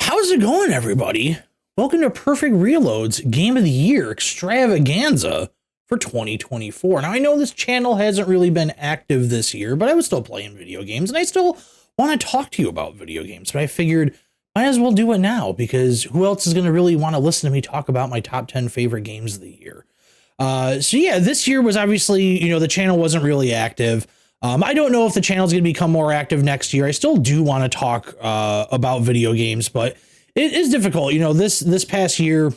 How's it going, everybody? Welcome to Perfect Reload's Game of the Year extravaganza for 2024. Now, I know this channel hasn't really been active this year, but I was still playing video games, and I still want to talk to you about video games. But I figured might as well do it now, because who else is going to really want to listen to me talk about my top 10 favorite games of the year? So yeah, this year was obviously, the channel wasn't really active. I don't know if the channel is going to become more active next year. I still do want to talk about video games, but it is difficult. This past year,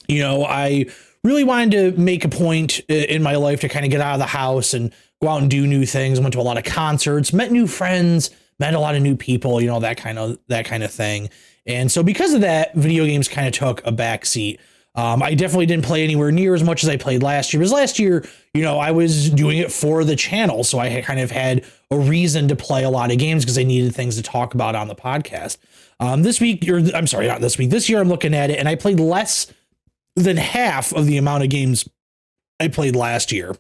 I really wanted to make a point in my life to kind of get out of the house and go out and do new things. I went to a lot of concerts, met new friends, met a lot of new people, that kind of thing. And so because of that, video games kind of took a back seat. I definitely didn't play anywhere near as much as I played last year, because last year, I was doing it for the channel. So I kind of had a reason to play a lot of games because I needed things to talk about on the podcast. This year I'm looking at it and I played less than half of the amount of games I played last year.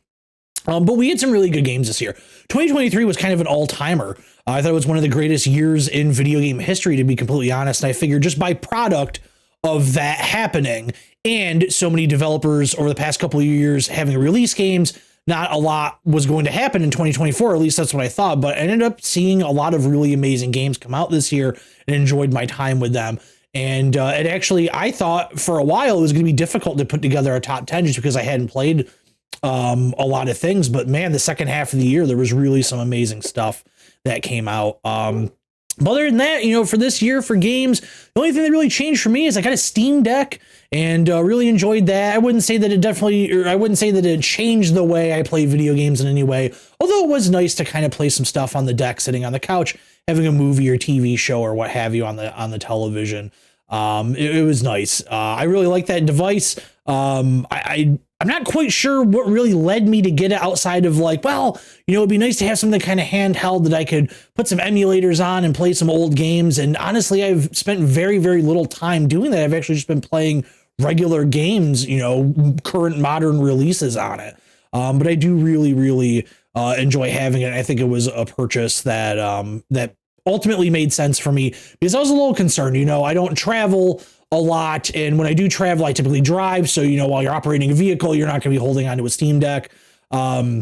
But we had some really good games this year. 2023 was kind of an all-timer. I thought it was one of the greatest years in video game history, to be completely honest. And I figured just by product of that happening and so many developers over the past couple of years having release games, not a lot was going to happen in 2024. At least that's what I thought, but I ended up seeing a lot of really amazing games come out this year and enjoyed my time with them. And it actually, I thought for a while it was going to be difficult to put together a top 10 just because I hadn't played a lot of things. But man, the second half of the year, there was really some amazing stuff that came out. But other than that, for this year for games, the only thing that really changed for me is I got a Steam Deck and really enjoyed that. I wouldn't say that it changed the way I play video games in any way, although it was nice to kind of play some stuff on the deck, sitting on the couch, having a movie or TV show or what have you on the television. It was nice. I really like that device. I'm not quite sure what really led me to get it outside of it'd be nice to have something kind of handheld that I could put some emulators on and play some old games. And honestly, I've spent very, very little time doing that. I've actually just been playing regular games, current modern releases on it. But I do really, really enjoy having it. I think it was a purchase that ultimately made sense for me because I was a little concerned. I don't travel a lot, and when I do travel, I typically drive. So, while you're operating a vehicle, you're not going to be holding onto a Steam Deck. I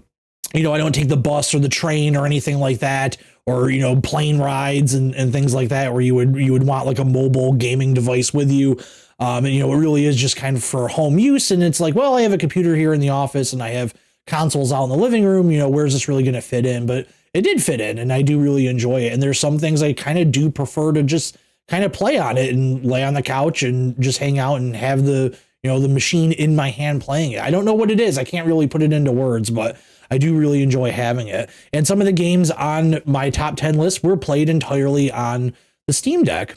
don't take the bus or the train or anything like that, or, plane rides and things like that, where you would want like a mobile gaming device with you. And, it really is just kind of for home use. And it's like, well, I have a computer here in the office and I have consoles out in the living room, where's this really going to fit in? But it did fit in, and I do really enjoy it. And there's some things I kind of do prefer to just kind of play on it and lay on the couch and just hang out and have the machine in my hand playing it. I don't know what it is. I can't really put it into words, but I do really enjoy having it. And some of the games on my top 10 list were played entirely on the Steam Deck.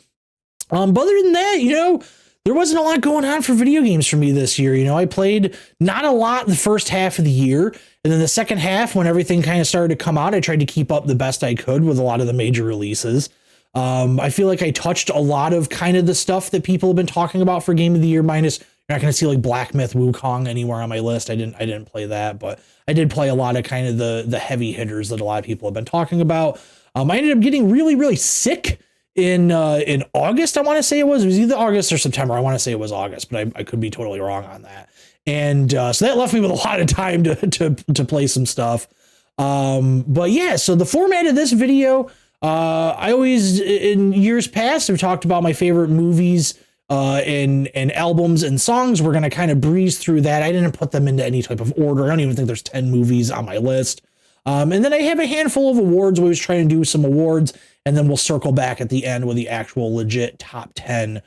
But other than that, there wasn't a lot going on for video games for me this year. I played not a lot the first half of the year. And then the second half, when everything kind of started to come out, I tried to keep up the best I could with a lot of the major releases. I feel like I touched a lot of kind of the stuff that people have been talking about for Game of the Year, minus you're not going to see like Black Myth Wukong anywhere on my list. I didn't play that, but I did play a lot of kind of the heavy hitters that a lot of people have been talking about. I ended up getting really, really sick in August. I want to say it was either August or September. I want to say it was August, but I could be totally wrong on that. And so that left me with a lot of time to play some stuff. But yeah, so the format of this video, I always, in years past, have talked about my favorite movies and albums and songs. We're going to kind of breeze through that. I didn't put them into any type of order. I don't even think there's 10 movies on my list. And then I have a handful of awards. We was trying to do some awards, and then we'll circle back at the end with the actual legit top 10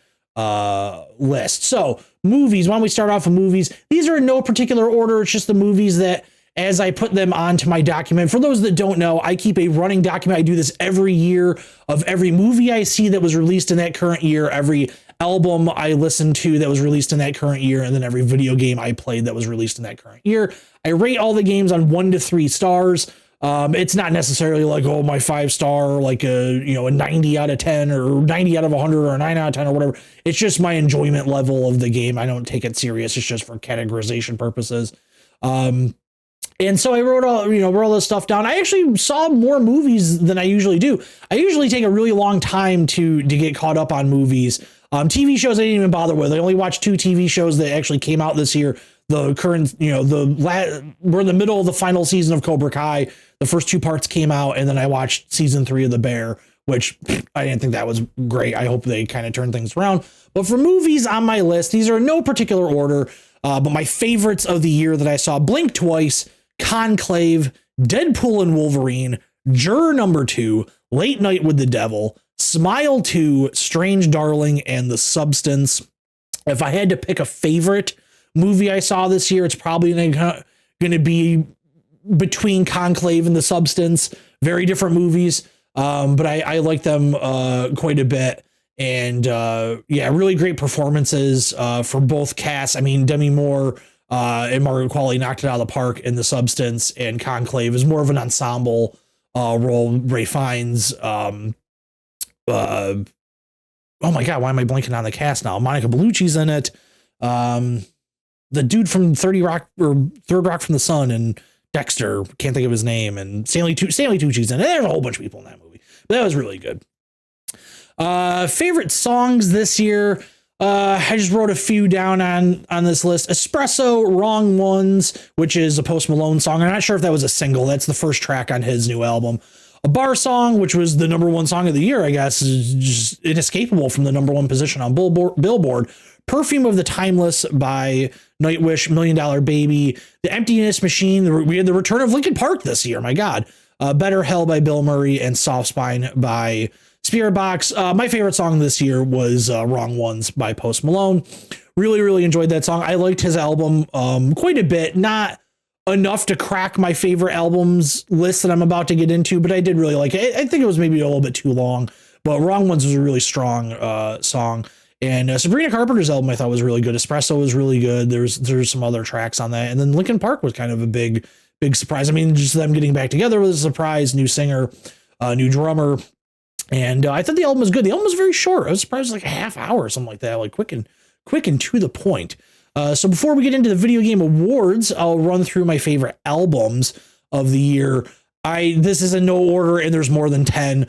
list. So movies, why don't we start off with movies? These are in no particular order. It's just the movies that, as I put them onto my document. For those that don't know, I keep a running document. I do this every year of every movie I see that was released in that current year, every album I listened to that was released in that current year, and then every video game I played that was released in that current year. I rate all the games on 1 to 3 stars. It's not necessarily like, oh, my 5-star, like a 90 out of 10 or 90 out of 100 or a 9 out of 10 or whatever. It's just my enjoyment level of the game. I don't take it serious. It's just for categorization purposes. And so I wrote all this stuff down. I actually saw more movies than I usually do. I usually take a really long time to get caught up on movies. TV shows I didn't even bother with. I only watched 2 TV shows that actually came out this year. The current, we're in the middle of the final season of Cobra Kai. The first 2 parts came out, and then I watched season 3 of The Bear, which I didn't think that was great. I hope they kind of turn things around. But for movies on my list, these are in no particular order, but my favorites of the year that I saw: Blink Twice, Conclave, Deadpool and Wolverine, Juror Number 2, Late Night with the Devil, Smile 2, Strange Darling, and The Substance. If I had to pick a favorite movie I saw this year, it's probably going to be between Conclave and The Substance. Very different movies, but I like them quite a bit. And really great performances for both casts. I mean, Demi Moore and Margaret Qualley knocked it out of the park in The Substance, and Conclave is more of an ensemble role. Ray Fiennes, oh my God, why am I blanking on the cast now? Monica Bellucci's in it. The dude from 30 Rock or Third Rock from the Sun and Dexter, can't think of his name, and Stanley Tucci's in it. There's a whole bunch of people in that movie, but that was really good. Favorite songs this year. I just wrote a few down on this list. Espresso, Wrong Ones, which is a Post Malone song. I'm not sure if that was a single. That's the first track on his new album. A Bar Song, which was the #1 song of the year, I guess, is just inescapable from the #1 position on Billboard. Perfume of the Timeless by Nightwish, $1 Million Baby, The Emptiness Machine. We had the return of Linkin Park this year. My God. Better Hell by Bill Murray, and Soft Spine by Spirit Box. My favorite song this year was Wrong Ones by Post Malone. Really, really enjoyed that song. I liked his album quite a bit. Not enough to crack my favorite albums list that I'm about to get into, but I did really like it. I think it was maybe a little bit too long, but Wrong Ones was a really strong song. And Sabrina Carpenter's album I thought was really good. Espresso was really good. There's some other tracks on that. And then Linkin Park was kind of a big surprise. I mean, just them getting back together was a surprise. New singer, new drummer. And I thought the album was good. The album was very short. I was surprised it was like a half hour or something like that, like quick and to the point. So before we get into the video game awards, I'll run through my favorite albums of the year. This is in no order, and there's more than 10.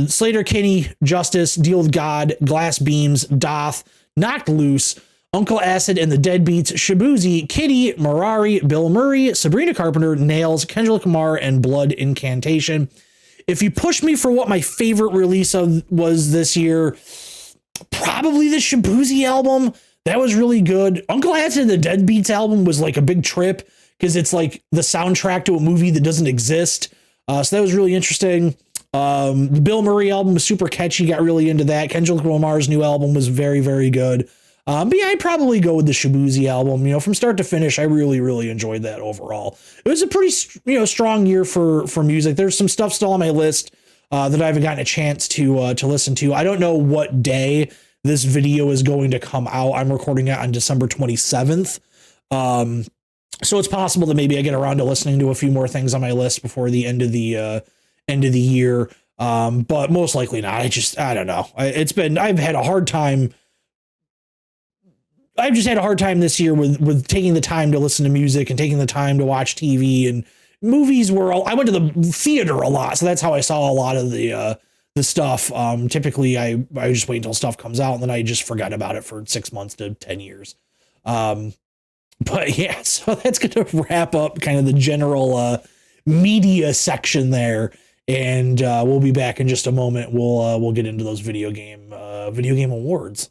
Slater Kinney, Justice, Deal with God, Glass Beams, Doth, Knocked Loose, Uncle Acid and the Deadbeats, Shabuzi, Kitty, Mirari, Bill Murray, Sabrina Carpenter, Nails, Kendrick Lamar, and Blood Incantation. If you push me for what my favorite release was this year, probably the Shabuzi album. That was really good. Uncle Acid and the Deadbeats album was like a big trip because it's like the soundtrack to a movie that doesn't exist. So that was really interesting. The Bill Murray album was super catchy. Got really into that. Kendrick Lamar's new album was very, very good. But yeah, I'd probably go with the Shabuzi album. From start to finish, I really, really enjoyed that overall. It was a pretty, strong year for music. There's some stuff still on my list that I haven't gotten a chance to listen to. I don't know what day this video is going to come out. I'm recording it on December 27th. So it's possible that maybe I get around to listening to a few more things on my list before the end of the year. But most likely not. I don't know. I've had a hard time. I've just had a hard time this year with taking the time to listen to music and taking the time to watch TV and movies. I went to the theater a lot, so that's how I saw a lot of the stuff. Typically I just wait until stuff comes out and then I just forgot about it for 6 months to 10 years. But yeah, so that's going to wrap up kind of the general media section there. And we'll be back in just a moment. We'll get into those video game awards.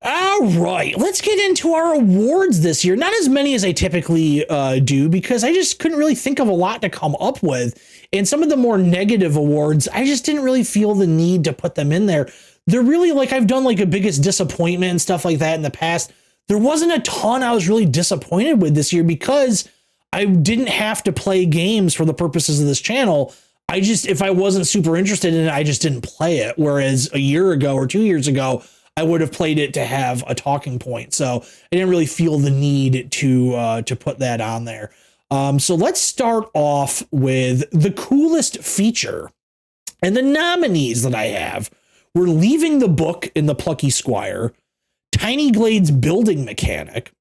All right, let's get into our awards this year. Not as many as I typically do because I just couldn't really think of a lot to come up with. And some of the more negative awards, I just didn't really feel the need to put them in there. They're really like I've done like a biggest disappointment and stuff like that in the past. There wasn't a ton I was really disappointed with this year because I didn't have to play games for the purposes of this channel. If I wasn't super interested in it, I just didn't play it. Whereas a year ago or 2 years ago, I would have played it to have a talking point. So I didn't really feel the need to put that on there. So let's start off with the coolest feature. And the nominees that I have were Leaving the Book in the Plucky Squire, Tiny Glade's Building Mechanic,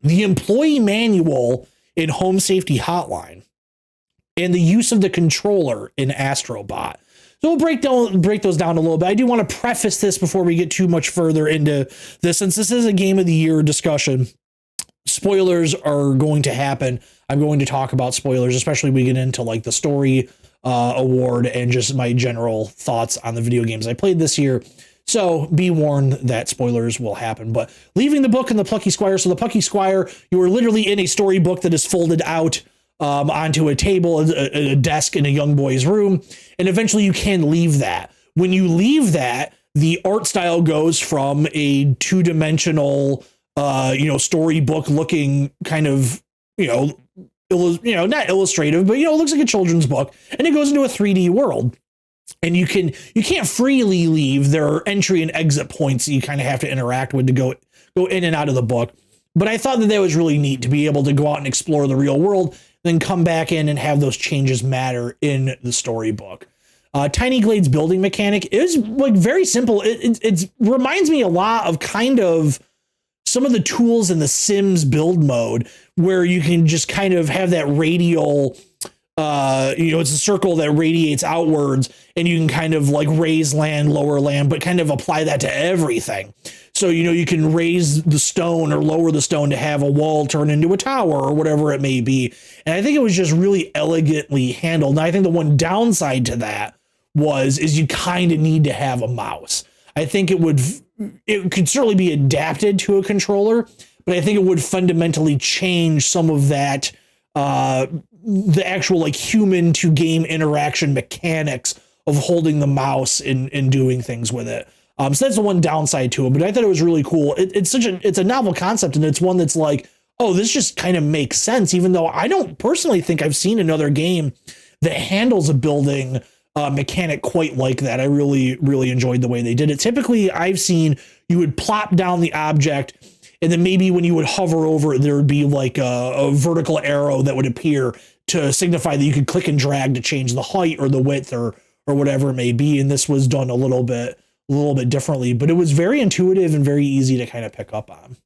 the employee manual in Home Safety Hotline, and the use of the controller in Astrobot. So we'll break those down a little bit. I do want to preface this before we get too much further into this, since this is a Game of the Year discussion. Spoilers are going to happen. I'm going to talk about spoilers, especially when we get into like the story award and just my general thoughts on the video games I played this year. So be warned that spoilers will happen. But leaving the book and the Plucky Squire. So the Plucky Squire, you are literally in a storybook that is folded out onto a table, a desk in a young boy's room. And eventually you can leave that. When you leave that, the art style goes from a two-dimensional, storybook looking kind of, not illustrative, but, it looks like a children's book, and it goes into a 3D world. And you can't freely leave. There are entry and exit points that you kind of have to interact with to go in and out of the book. But I thought that was really neat to be able to go out and explore the real world, then come back in and have those changes matter in the storybook. Tiny Glade's building mechanic is like very simple. It reminds me a lot of kind of some of the tools in the Sims build mode, where you can just kind of have that radial, it's a circle that radiates outwards, and you can kind of like raise land, lower land, but kind of apply that to everything. So, you can raise the stone or lower the stone to have a wall turn into a tower or whatever it may be. And I think it was just really elegantly handled. And I think the one downside to that is you kind of need to have a mouse. I think it could certainly be adapted to a controller, but I think it would fundamentally change some of that, the actual like human to game interaction mechanics of holding the mouse and doing things with it. So that's the one downside to it, but I thought it was really cool. It's a novel concept, and it's one that's like, oh, this just kind of makes sense, even though I don't personally think I've seen another game that handles a building mechanic quite like that. I really, really enjoyed the way they did it. Typically, I've seen you would plop down the object, and then maybe when you would hover over it, there would be like a vertical arrow that would appear to signify that you could click and drag to change the height or the width or whatever it may be. And this was done a little bit differently, but it was very intuitive and very easy to kind of pick up on.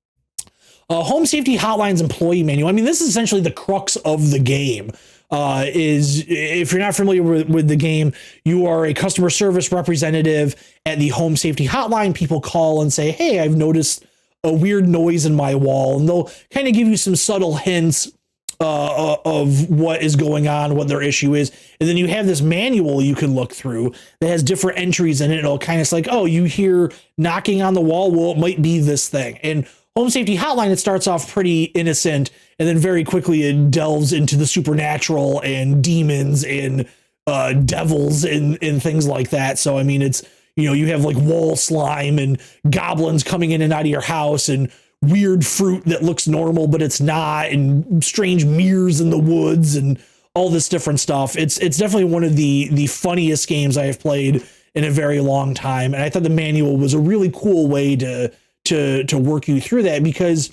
Home Safety Hotline's employee manual. I mean, this is essentially the crux of the game. Is if you're not familiar with the game, you are a customer service representative at the Home Safety Hotline. People call and say, hey, I've noticed a weird noise in my wall. And they'll kind of give you some subtle hints of what is going on, what their issue is. And then you have this manual you can look through that has different entries in it. It'll kind of like, oh, you hear knocking on the wall. Well, it might be this thing. And Home Safety Hotline, it starts off pretty innocent, and then very quickly it delves into the supernatural and demons and devils and things like that. So, I mean, it's, you have like wall slime and goblins coming in and out of your house, and weird fruit that looks normal, but it's not, and strange mirrors in the woods and all this different stuff. It's definitely one of the funniest games I have played in a very long time. And I thought the manual was a really cool way to work you through that, because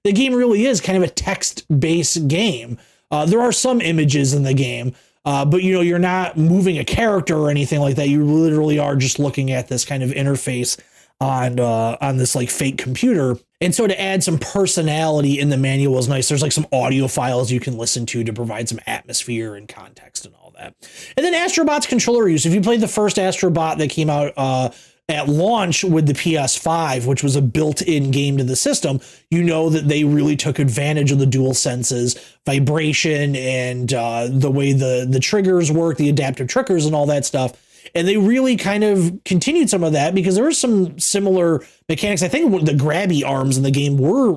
the game really is kind of a text-based game. There are some images in the game, but you're not moving a character or anything like that. You literally are just looking at this kind of interface on this like fake computer. And so to add some personality in the manual is nice. There's like some audio files you can listen to provide some atmosphere and context and all that. And then Astrobot's controller use. If you played the first Astrobot that came out at launch with the PS5, which was a built-in game to the system, you know that they really took advantage of the dual senses, vibration, and the way the triggers work, the adaptive triggers and all that stuff. And they really kind of continued some of that, because there were some similar mechanics. I think the grabby arms in the game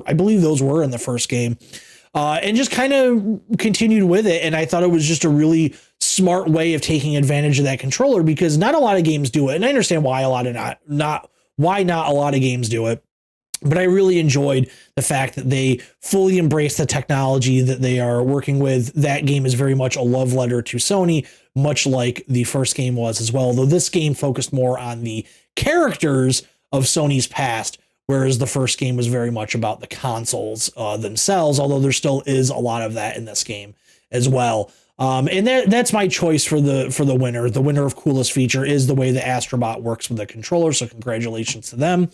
I believe those were in the first game, and just kind of continued with it. And I thought it was just a really smart way of taking advantage of that controller, because not a lot of games do it. And I understand why not a lot of games do it. But I really enjoyed the fact that they fully embraced the technology that they are working with. That game is very much a love letter to Sony, much like the first game was as well, though this game focused more on the characters of Sony's past, whereas the first game was very much about the consoles themselves, although there still is a lot of that in this game as well. And that's my choice for the winner. The winner of coolest feature is the way the Astrobot works with the controller, so congratulations to them.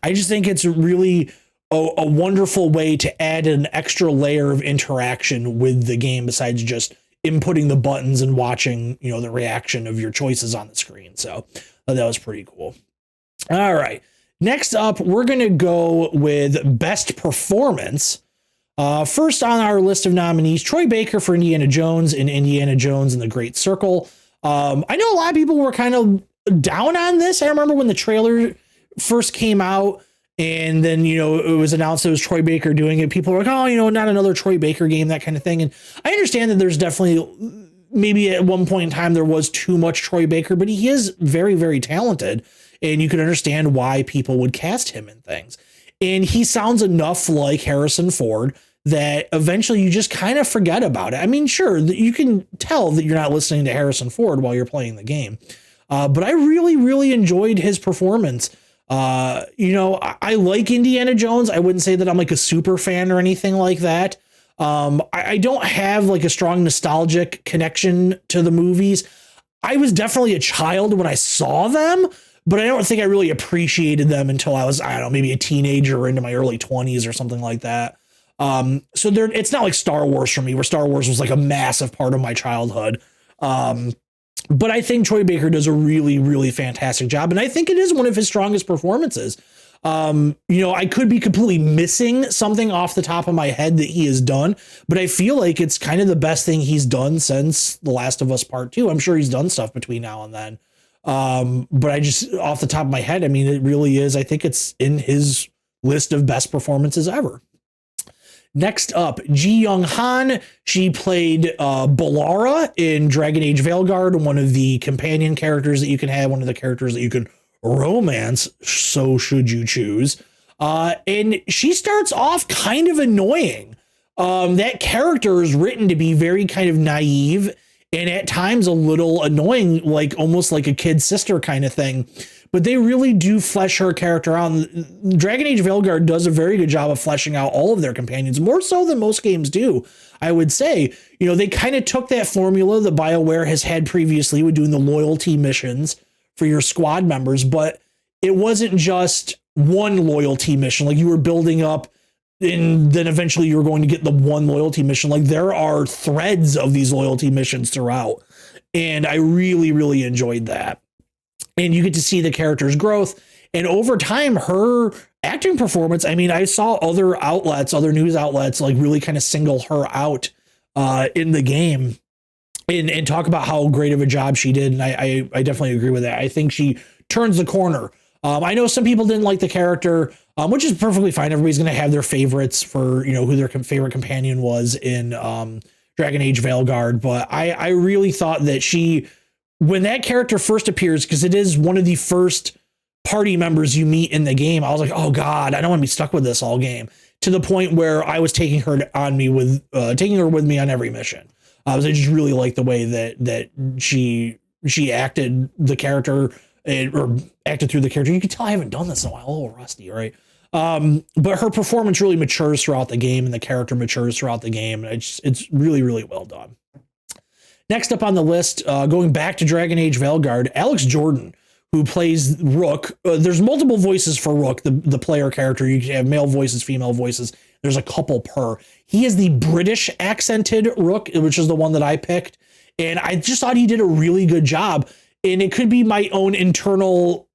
I just think it's really a wonderful way to add an extra layer of interaction with the game besides just inputting the buttons and watching, the reaction of your choices on the screen. So that was pretty cool. All right. Next up, we're going to go with best performance. First on our list of nominees, Troy Baker for Indiana Jones in Indiana Jones and the Great Circle. I know a lot of people were kind of down on this. I remember when the trailer first came out and then, it was announced it was Troy Baker doing it. People were like, oh, not another Troy Baker game, that kind of thing. And I understand that there's definitely, maybe at one point in time, there was too much Troy Baker, but he is very, very talented. And you can understand why people would cast him in things. And he sounds enough like Harrison Ford that eventually you just kind of forget about it. I mean, sure, you can tell that you're not listening to Harrison Ford while you're playing the game. But I really, really enjoyed his performance. I like Indiana Jones. I wouldn't say that I'm like a super fan or anything like that. I don't have like a strong nostalgic connection to the movies. I was definitely a child when I saw them, but I don't think I really appreciated them until I was, maybe a teenager or into my early 20s or something like that. So it's not like Star Wars for me, where Star Wars was like a massive part of my childhood. But I think Troy Baker does a really, really fantastic job. And I think it is one of his strongest performances. I could be completely missing something off the top of my head that he has done, but I feel like it's kind of the best thing he's done since The Last of Us Part 2. I'm sure he's done stuff between now and then. But I just, off the top of my head, I mean, it really is. I think it's in his list of best performances ever. Next up, Ji Young Han. She played Balara in Dragon Age Veilguard, one of the companion characters that you can have, one of the characters that you can romance, so should you choose. And she starts off kind of annoying. That character is written to be very kind of naive and at times a little annoying, like almost like a kid sister kind of thing. But they really do flesh her character out. Dragon Age Veilguard does a very good job of fleshing out all of their companions, more so than most games do, I would say. They kind of took that formula that BioWare has had previously with doing the loyalty missions for your squad members, but it wasn't just one loyalty mission. Like, you were building up and then eventually you were going to get the one loyalty mission. Like, there are threads of these loyalty missions throughout. And I really, really enjoyed that. And you get to see the character's growth. And over time, her acting performance, I mean, I saw other news outlets, like really kind of single her out in the game and talk about how great of a job she did. And I definitely agree with that. I think she turns the corner. I know some people didn't like the character, which is perfectly fine. Everybody's going to have their favorites for, who their favorite companion was in Dragon Age Veilguard. But I really thought that when that character first appears, because it is one of the first party members you meet in the game, I was like, oh God, I don't want to be stuck with this all game, to the point where I was taking her with me on every mission. I just really liked the way that she acted the character or acted through the character. You can tell I haven't done this in a while, a little rusty, right? But her performance really matures throughout the game and the character matures throughout the game. It's really, really well done. Next up on the list, going back to Dragon Age Veilguard, Alex Jordan, who plays Rook. There's multiple voices for Rook, the player character. You can have male voices, female voices. There's a couple per. He is the British accented Rook, which is the one that I picked. And I just thought he did a really good job. And it could be my own internal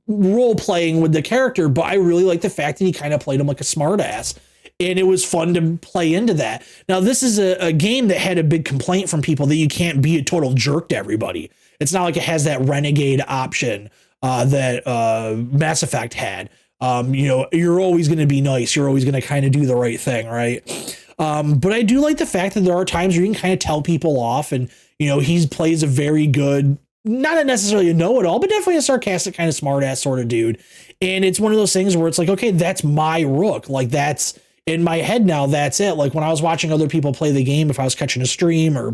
role playing with the character, but I really like the fact that he kind of played him like a smartass. And it was fun to play into that. Now, this is a game that had a big complaint from people that you can't be a total jerk to everybody. It's not like it has that renegade option that Mass Effect had. You're always going to be nice. You're always going to kind of do the right thing, right? But I do like the fact that there are times where you can kind of tell people off. And, he plays a very good, not necessarily a know-it-all, but definitely a sarcastic kind of smartass sort of dude. And it's one of those things where it's like, okay, that's my Rook. Like, that's in my head now, that's it. Like, when I was watching other people play the game, if I was catching a stream or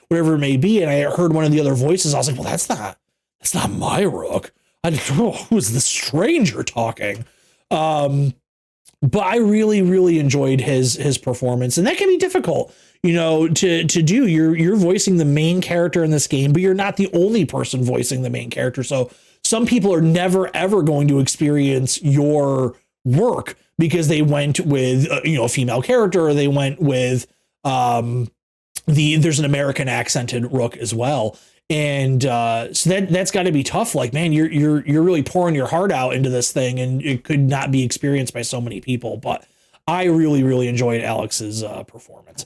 whatever it may be, and I heard one of the other voices, I was like, well, that's not my Rook. I don't know, who's the stranger talking? But I really, really enjoyed his performance, and that can be difficult, to do. You're voicing the main character in this game, but you're not the only person voicing the main character. So some people are never, ever going to experience your work because they went with a female character, or they went with there's an American accented Rook as well. And so that's got to be tough. Like, man, you're really pouring your heart out into this thing, and it could not be experienced by so many people. But I really enjoyed Alex's performance.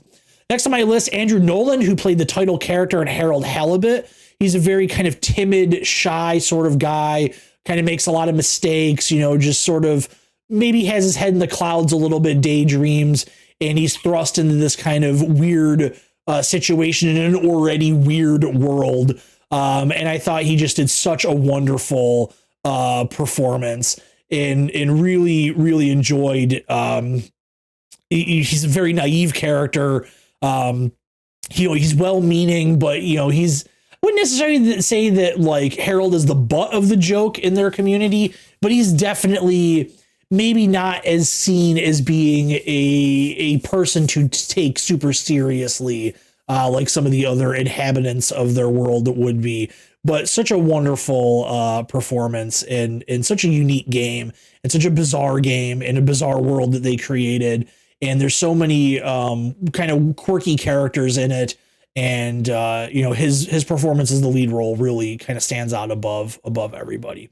Next on my list, Andrew Nolan, who played the title character in Harold Halibut. He's a very kind of timid, shy sort of guy, kind of makes a lot of mistakes, just sort of maybe has his head in the clouds a little bit, daydreams, and he's thrust into this kind of weird situation in an already weird world. And I thought he just did such a wonderful performance, and really enjoyed. He's a very naive character. He's well-meaning, but I wouldn't necessarily say that like Harold is the butt of the joke in their community, but he's definitely maybe not as seen as being a person to take super seriously, like some of the other inhabitants of their world would be. But such a wonderful performance, and such a unique game, and such a bizarre game in a bizarre world that they created. And there's so many kind of quirky characters in it. And, his performance as the lead role really kind of stands out above everybody.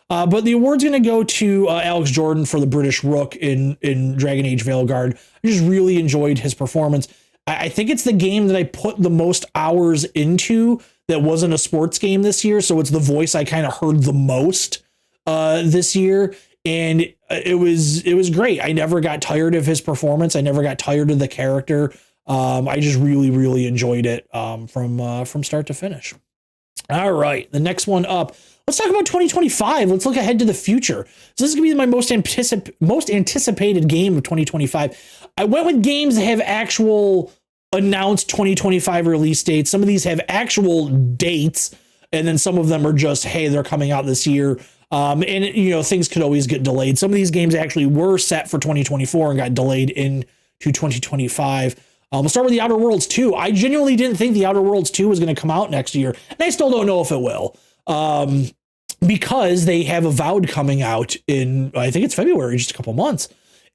But the award's going to go to Alex Jordan for the British Rook in Dragon Age Veilguard. I just really enjoyed his performance. I think it's the game that I put the most hours into that wasn't a sports game this year. So it's the voice I kind of heard the most this year. And it was great. I never got tired of his performance. I never got tired of the character. I just really enjoyed it from start to finish. All right, the next one up. Let's talk about 2025. Let's look ahead to the future. So this is gonna be my most anticipated game of 2025. I went with games that have actual announced 2025 release dates. Some of these have actual dates, and then some of them are just, hey, they're coming out this year. Things could always get delayed. Some of these games actually were set for 2024 and got delayed into 2025. We'll start with The Outer Worlds 2. I genuinely didn't think The Outer Worlds 2 was going to come out next year, and I still don't know if it will, because they have Avowed coming out in, I think it's February, just a couple months.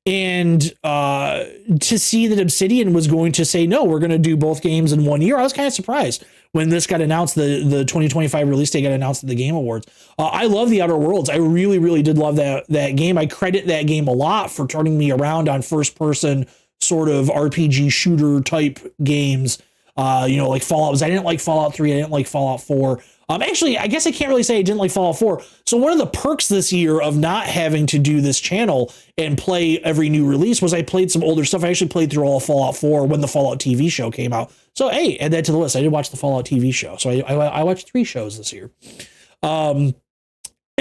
And to see that Obsidian was going to say, no, we're going to do both games in 1 year, I was kind of surprised when this got announced. The 2025 release date got announced at the Game Awards. I love The Outer Worlds. I really did love that game. I credit that game a lot for turning me around on first person sort of RPG shooter type games, like Fallout. I didn't like Fallout 3. I didn't like Fallout 4. Actually, I guess I can't really say I didn't like Fallout 4. So one of the perks this year of not having to do this channel and play every new release was I played some older stuff. I actually played through all of Fallout 4 when the Fallout TV show came out. So, hey, add that to the list. I did watch the Fallout TV show. So I watched 3 shows this year. It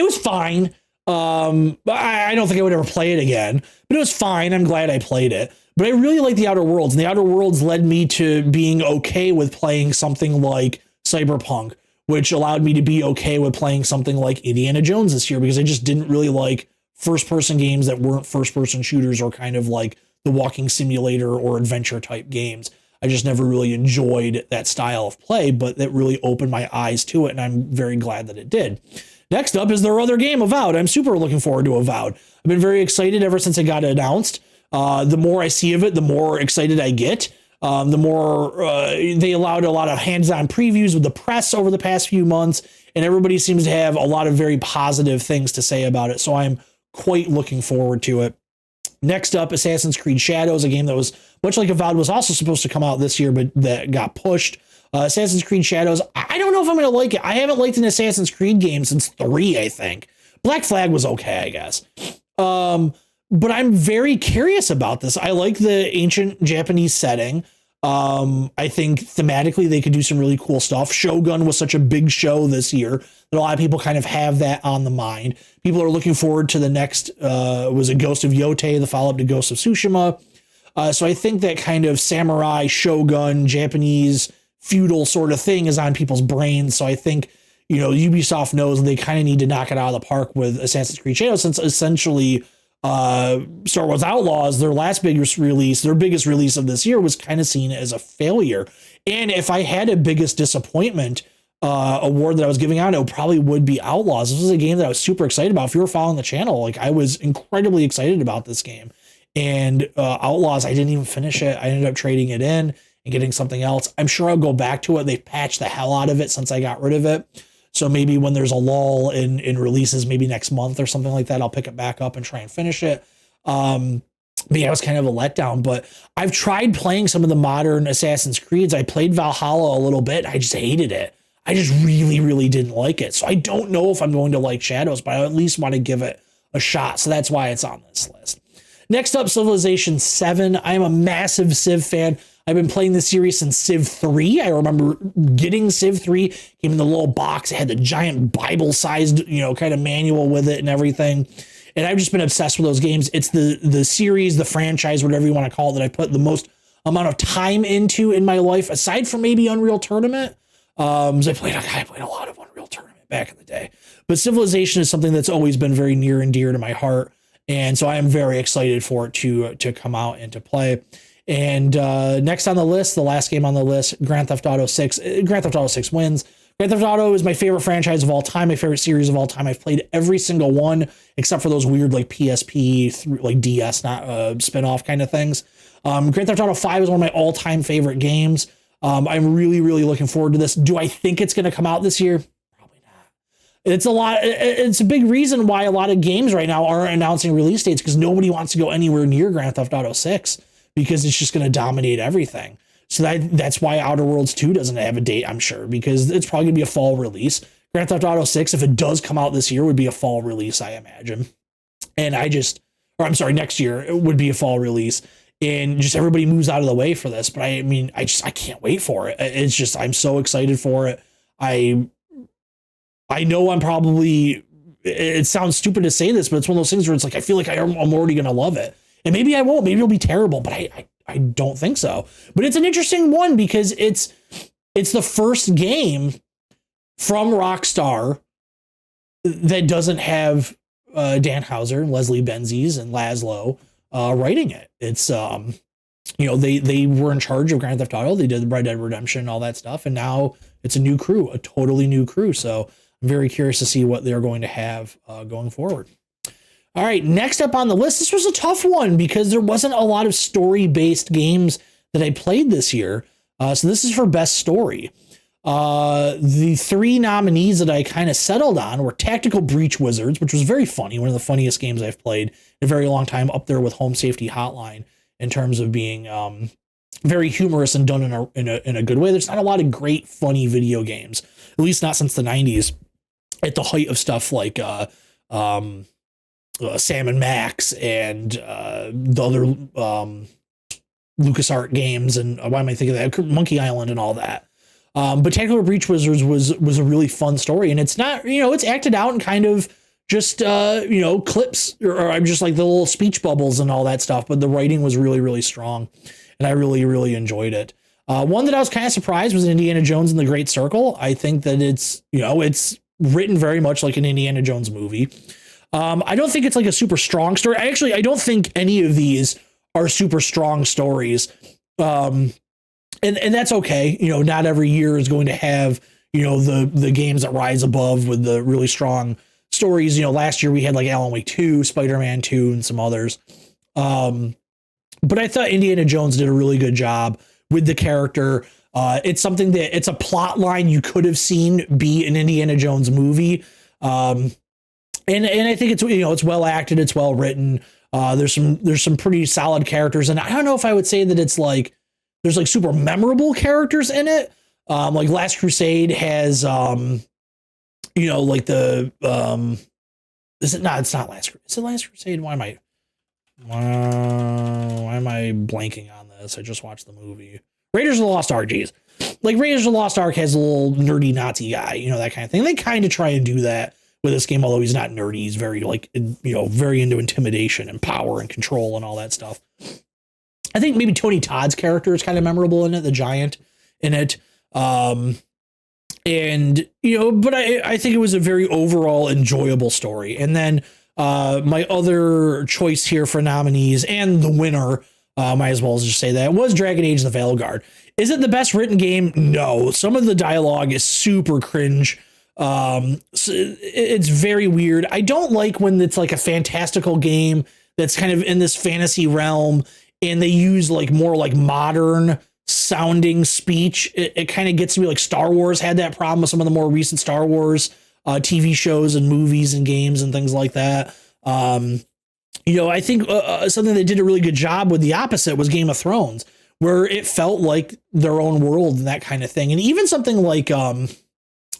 was fine. I don't think I would ever play it again, but it was fine. I'm glad I played it. But I really like The Outer Worlds, and The Outer Worlds led me to being okay with playing something like Cyberpunk, which allowed me to be okay with playing something like Indiana Jones this year, because I just didn't really like first-person games that weren't first-person shooters or kind of like the walking simulator or adventure type games. I just never really enjoyed that style of play, but that really opened my eyes to it, and I'm very glad that it did. Next up is their other game, Avowed. I'm super looking forward to Avowed. I've been very excited ever since it got announced. The more I see of it, the more excited I get. The more they allowed a lot of hands-on previews with the press over the past few months, and everybody seems to have a lot of very positive things to say about it. So I'm quite looking forward to it. Next up, Assassin's Creed Shadows, a game that was much like Avowed was also supposed to come out this year, but that got pushed. Assassin's Creed Shadows, I don't know if I'm going to like it. I haven't liked an Assassin's Creed game since 3, I think. Black Flag was okay, I guess. But I'm very curious about this. I like the ancient Japanese setting. I think thematically they could do some really cool stuff. Shogun was such a big show this year that a lot of people kind of have that on the mind. People are looking forward to the next, was it Ghost of Yotei, the follow-up to Ghost of Tsushima. So I think that kind of samurai, shogun, Japanese, feudal sort of thing is on people's brains. So I think, Ubisoft knows they kind of need to knock it out of the park with Assassin's Creed Shadows, since essentially Star Wars Outlaws, their biggest release of this year, was kind of seen as a failure. And if I had a biggest disappointment award that I was giving out, it probably would be Outlaws. This was a game that I was super excited about. If you were following the channel, like I was incredibly excited about this game. And Outlaws, I didn't even finish it. I ended up trading it in and getting something else. I'm sure I'll go back to it. They've patched the hell out of it since I got rid of it. So maybe when there's a lull in releases, maybe next month or something like that, I'll pick it back up and try and finish it. But yeah, it was kind of a letdown, but I've tried playing some of the modern Assassin's Creeds. I played Valhalla a little bit. I just hated it. I just really, really didn't like it. So I don't know if I'm going to like Shadows, but I at least want to give it a shot. So that's why it's on this list. Next up, Civilization 7. I am a massive Civ fan. I've been playing this series since Civ 3. I remember getting Civ 3, came in the little box. It had the giant Bible-sized, kind of manual with it and everything. And I've just been obsessed with those games. It's the series, the franchise, whatever you want to call it, that I put the most amount of time into in my life, aside from maybe Unreal Tournament. I played a lot of Unreal Tournament back in the day. But Civilization is something that's always been very near and dear to my heart. And so I am very excited for it to come out and to play. And next on the list, the last game on the list, Grand Theft Auto 6. Grand Theft Auto 6 wins. Grand Theft Auto is my favorite franchise of all time, my favorite series of all time. I've played every single one except for those weird like PSP, like DS, not spinoff kind of things. Grand Theft Auto 5 is one of my all-time favorite games. I'm really, really looking forward to this. Do I think it's going to come out this year? Probably not. It's a big reason why a lot of games right now aren't announcing release dates, because nobody wants to go anywhere near Grand Theft Auto 6 because it's just going to dominate everything. So that's why Outer Worlds 2 doesn't have a date, I'm sure, because it's probably going to be a fall release. Grand Theft Auto 6, if it does come out this year, would be a fall release, I imagine. And next year, it would be a fall release. And just everybody moves out of the way for this. But I can't wait for it. It's just, I'm so excited for it. I know it sounds stupid to say this, but it's one of those things where it's like, I feel like I'm already going to love it. And maybe I won't, maybe it'll be terrible, but I don't think so. But it's an interesting one because it's the first game from Rockstar that doesn't have Dan Houser, Leslie Benzies, and Laszlo writing it. It's they were in charge of Grand Theft Auto. They did Red Dead Redemption and all that stuff, and now it's a new crew, a totally new crew. So I'm very curious to see what they're going to have going forward. All right, next up on the list, this was a tough one because there wasn't a lot of story-based games that I played this year. So this is for Best Story. The three nominees that I kind of settled on were Tactical Breach Wizards, which was very funny, one of the funniest games I've played in a very long time, up there with Home Safety Hotline in terms of being very humorous and done in a good way. There's not a lot of great, funny video games, at least not since the 90s, at the height of stuff like Sam and Max and the other LucasArts games, and why am I thinking of that? Monkey Island and all that. But Tactical Breach Wizards was a really fun story, and it's not, it's acted out and kind of just clips or I'm just like the little speech bubbles and all that stuff, but the writing was really, really strong, and I really, really enjoyed it. One that I was kind of surprised was Indiana Jones and the Great Circle. I think that it's written very much like an Indiana Jones movie. I don't think it's like a super strong story. I don't think any of these are super strong stories. And that's okay. Not every year is going to have, the games that rise above with the really strong stories. Last year we had like Alan Wake 2, Spider-Man 2, and some others. But I thought Indiana Jones did a really good job with the character. It's something that it's a plot line you could have seen be an Indiana Jones movie. And I think it's, it's well acted, it's well written. There's some pretty solid characters, and I don't know if I would say that it's like there's like super memorable characters in it. Like Last Crusade has like the it's not Last Crusade. Is it Last Crusade? Why am I blanking on this? I just watched the movie. Raiders of the Lost Ark, geez. Like Raiders of the Lost Ark has a little nerdy Nazi guy, that kind of thing. They kind of try and do that with this game, although he's not nerdy. He's very very into intimidation and power and control and all that stuff. I think maybe Tony Todd's character is kind of memorable in it, the giant in it. But I think it was a very overall enjoyable story. And then my other choice here for nominees and the winner Might as well just say that. It was Dragon Age the Veilguard. Is it the best written game? No. Some of the dialogue is super cringe. So it's very weird. I don't like when it's like a fantastical game that's kind of in this fantasy realm and they use like more like modern sounding speech. It kind of gets to be like Star Wars had that problem with some of the more recent Star Wars TV shows and movies and games and things like that. I think something they did a really good job with the opposite was Game of Thrones, where it felt like their own world and that kind of thing. And even something like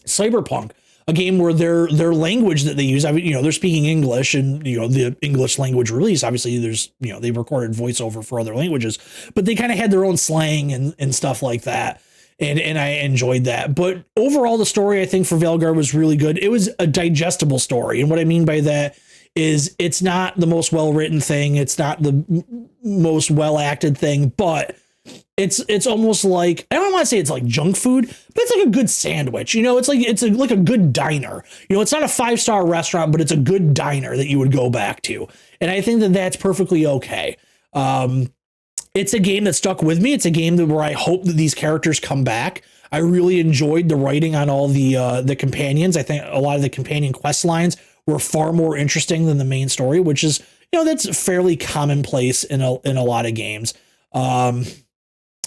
Cyberpunk, a game where their language that they use, they're speaking English, and the English language release, obviously there's they've recorded voiceover for other languages, but they kind of had their own slang and stuff like that, and I enjoyed that. But overall, the story I think for Veilguard was really good. It was a digestible story, and what I mean by that is it's not the most well written thing, it's not the most well acted thing, but it's almost like, I don't want to say it's like junk food, but it's like a good sandwich. It's like a good diner. It's not a 5-star restaurant, but it's a good diner that you would go back to. And I think that that's perfectly okay. It's a game that stuck with me. It's a game where I hope that these characters come back. I really enjoyed the writing on all the companions. I think a lot of the companion quest lines were far more interesting than the main story, which is, that's fairly commonplace in a lot of games.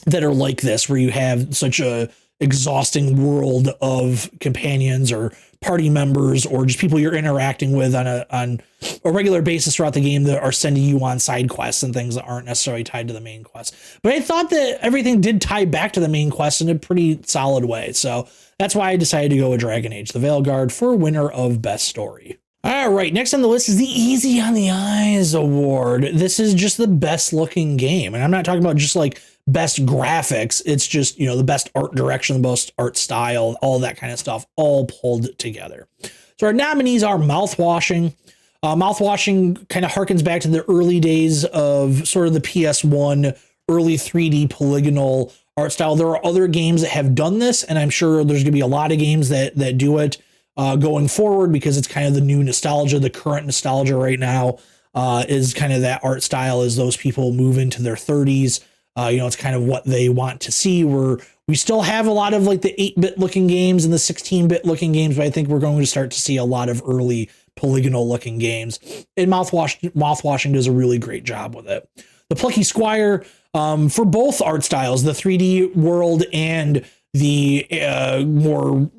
That are like this, where you have such a exhausting world of companions or party members or just people you're interacting with on a regular basis throughout the game that are sending you on side quests and things that aren't necessarily tied to the main quest. But I thought that everything did tie back to the main quest in a pretty solid way. So that's why I decided to go with Dragon Age the Veilguard for winner of best story. All right, next on the list is the Easy on the Eyes Award. This is just the best looking game. And I'm not talking about just like best graphics. It's just, the best art direction, the best art style, all that kind of stuff, all pulled together. So our nominees are Mouthwashing. Mouthwashing kind of harkens back to the early days of sort of the PS1, early 3D polygonal art style. There are other games that have done this, and I'm sure there's going to be a lot of games that do it going forward, because it's kind of the new nostalgia. The current nostalgia right now is kind of that art style as those people move into their 30s. It's kind of what they want to see. We still have a lot of like the 8-bit looking games and the 16-bit looking games, but I think we're going to start to see a lot of early polygonal looking games. And Mouthwashing does a really great job with it. The Plucky Squire, for both art styles, the 3D world and the more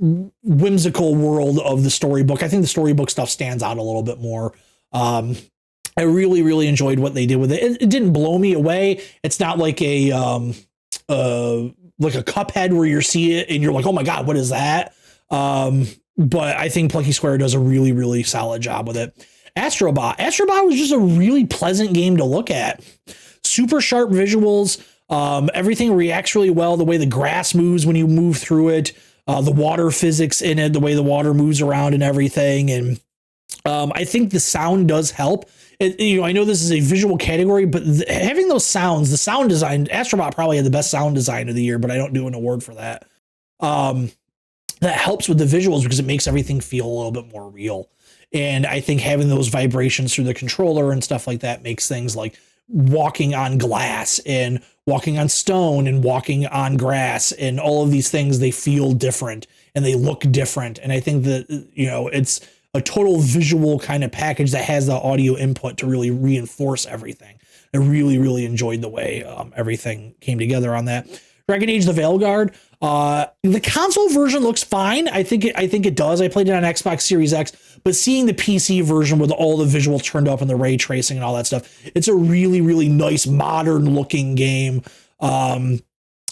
whimsical world of the storybook. I think the storybook stuff stands out a little bit more. I really, really enjoyed what they did with it. It didn't blow me away. It's not like a Cuphead where you see it and you're like, oh my God, what is that? But I think Plucky Square does a really, really solid job with it. Astrobot was just a really pleasant game to look at. Super sharp visuals. Everything reacts really well. The way the grass moves when you move through it, the water physics in it, the way the water moves around and everything. And I think the sound does help. I know this is a visual category, but having those sounds, the sound design, Astrobot probably had the best sound design of the year, but I don't do an award for that. That helps with the visuals because it makes everything feel a little bit more real. And I think having those vibrations through the controller and stuff like that makes things like walking on glass and walking on stone and walking on grass and all of these things, they feel different and they look different. And I think that, it's a total visual kind of package that has the audio input to really reinforce everything. I really, really enjoyed the way everything came together on that. Dragon Age the Veilguard. The console version looks fine. I think it does. I played it on Xbox Series X, but seeing the PC version with all the visuals turned up and the ray tracing and all that stuff, it's a really, really nice, modern looking game. I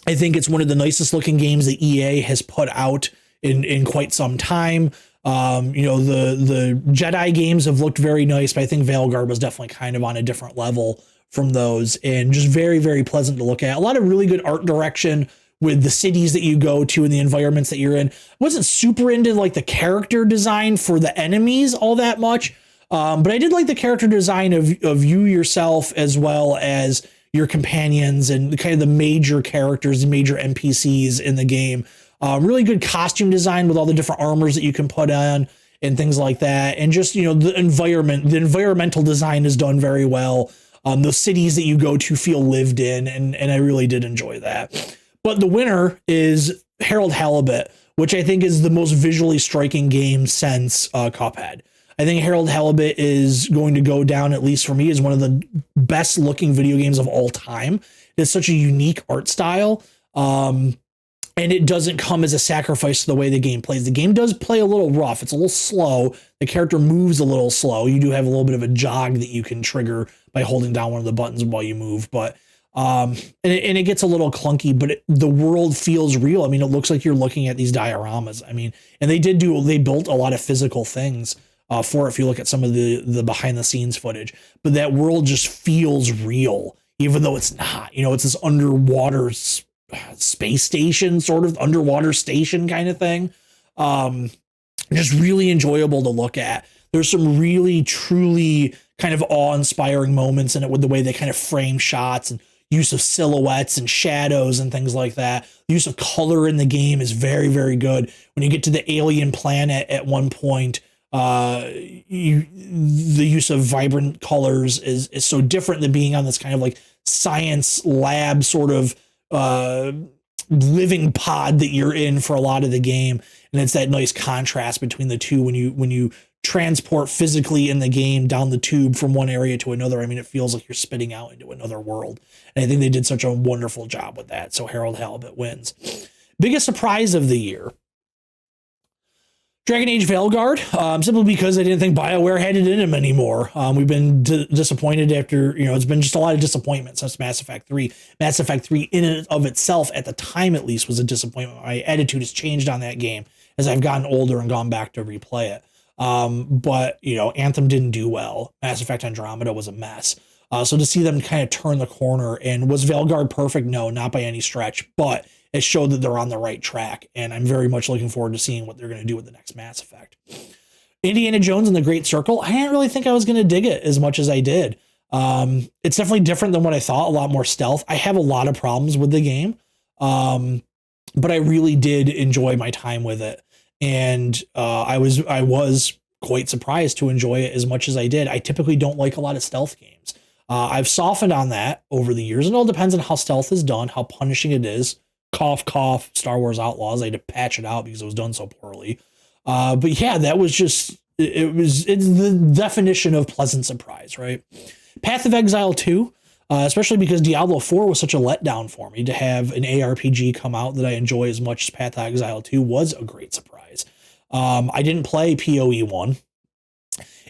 think it's one of the nicest looking games that EA has put out in quite some time. The Jedi games have looked very nice, but I think Veilguard was definitely kind of on a different level from those and just very, very pleasant to look at. A lot of really good art direction with the cities that you go to and the environments that you're in. I wasn't super into like the character design for the enemies all that much. But I did like the character design of you yourself, as well as your companions and kind of the major characters, the major NPCs in the game. Really good costume design with all the different armors that you can put on and things like that. And just, the environmental design is done very well. The cities that you go to feel lived in, and I really did enjoy that. But the winner is Harold Halibut, which I think is the most visually striking game since Cuphead. I think Harold Halibut is going to go down, at least for me, as one of the best looking video games of all time. It's such a unique art style. And it doesn't come as a sacrifice to the way the game plays. The game does play a little rough. It's a little slow. The character moves a little slow. You do have a little bit of a jog that you can trigger by holding down one of the buttons while you move. But and it gets a little clunky, but the world feels real. I mean, it looks like you're looking at these dioramas. I mean, and they built a lot of physical things for it, if you look at some of the behind the scenes footage. But that world just feels real, even though it's not. You know, it's this underwater space station, sort of underwater station kind of thing. Just really enjoyable to look at. There's some really truly kind of awe-inspiring moments in it with the way they kind of frame shots and use of silhouettes and shadows and things like that. The use of color in the game is very, very good. When you get to the alien planet at one point, the use of vibrant colors is so different than being on this kind of like science lab sort of living pod that you're in for a lot of the game. And it's that nice contrast between the two when you transport physically in the game down the tube from one area to another. I mean, it feels like you're spitting out into another world. And I think they did such a wonderful job with that. So Harold Halibut wins. Biggest surprise of the year: Dragon Age Veilguard, simply because I didn't think BioWare had it in them anymore. We've been disappointed after, it's been just a lot of disappointment since Mass Effect 3. Mass Effect 3 in and of itself, at the time at least, was a disappointment. My attitude has changed on that game as I've gotten older and gone back to replay it. But Anthem didn't do well. Mass Effect Andromeda was a mess. So to see them kind of turn the corner, and was Veilguard perfect? No, not by any stretch, but it showed that they're on the right track, and I'm very much looking forward to seeing what they're going to do with the next Mass Effect. Indiana Jones and the Great Circle, I didn't really think I was going to dig it as much as I did. It's definitely different than what I thought, a lot more stealth. I have a lot of problems with the game, but I really did enjoy my time with it, and I was quite surprised to enjoy it as much as I did. I typically don't like a lot of stealth games. I've softened on that over the years, and it all depends on how stealth is done, how punishing it is. Cough, cough, Star Wars Outlaws. I had to patch it out because it was done so poorly. But yeah, that was just, it's the definition of pleasant surprise, right? Path of Exile 2, especially because Diablo 4 was such a letdown for me. To have an ARPG come out that I enjoy as much as Path of Exile 2 was a great surprise. I didn't play PoE 1,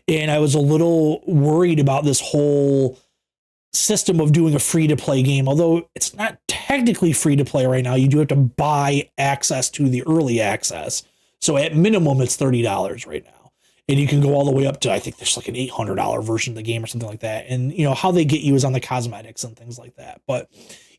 and I was a little worried about this whole system of doing a free-to-play game. Although it's not technically free-to-play right now, you do have to buy access to the early access. So at minimum, it's $30 right now. And you can go all the way up to, I think there's like an $800 version of the game or something like that. And how they get you is on the cosmetics and things like that. But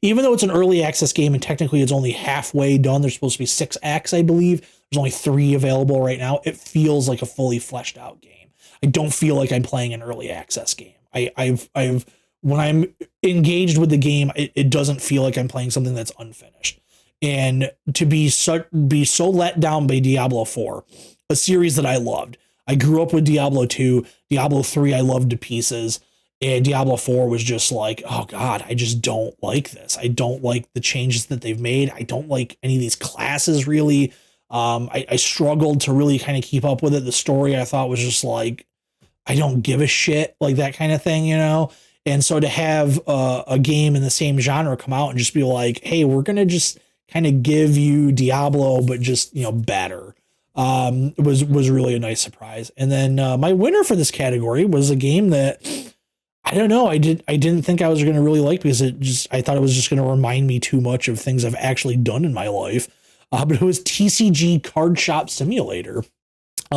even though it's an early access game and technically it's only halfway done, there's supposed to be 6 acts, I believe. There's only 3 available right now. It feels like a fully fleshed out game. I don't feel like I'm playing an early access game. When I'm engaged with the game, it doesn't feel like I'm playing something that's unfinished. And to be so let down by Diablo 4, a series that I loved. I grew up with Diablo 2, Diablo 3 I loved to pieces, and Diablo 4 was just like, oh God, I just don't like this. I don't like the changes that they've made. I don't like any of these classes really. I struggled to really kind of keep up with it. The story I thought was just like, I don't give a shit, like that kind of thing, And so to have a game in the same genre come out and just be like, hey, we're going to just kind of give you Diablo, but just, better, was really a nice surprise. And then my winner for this category was a game that, I don't know, I didn't think I was going to really like, because I thought it was just going to remind me too much of things I've actually done in my life. But it was TCG Card Shop Simulator.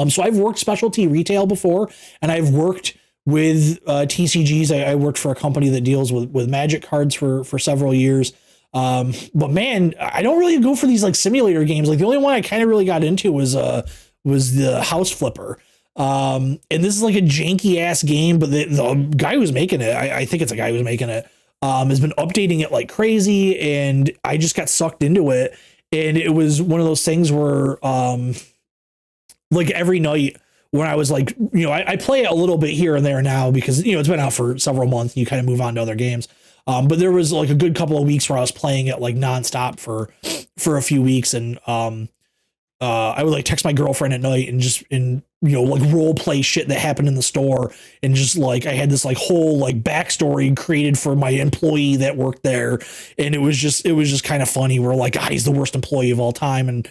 So I've worked specialty retail before, and I've worked with TCGs. I worked for a company that deals with Magic cards for several years. But man, I don't really go for these like simulator games. Like the only one I kind of really got into was the House Flipper. And this is like a janky ass game, but the guy who's making it, I think it's a guy who's making it, has been updating it like crazy. And I just got sucked into it. And it was one of those things where, like every night when I was like, I play it a little bit here and there now because, it's been out for several months and you kind of move on to other games. But there was like a good couple of weeks where I was playing it like nonstop for a few weeks. And I would like text my girlfriend at night and like role play shit that happened in the store. And just like, I had this like whole like backstory created for my employee that worked there. And it was just kind of funny. We're like, God, he's the worst employee of all time. And,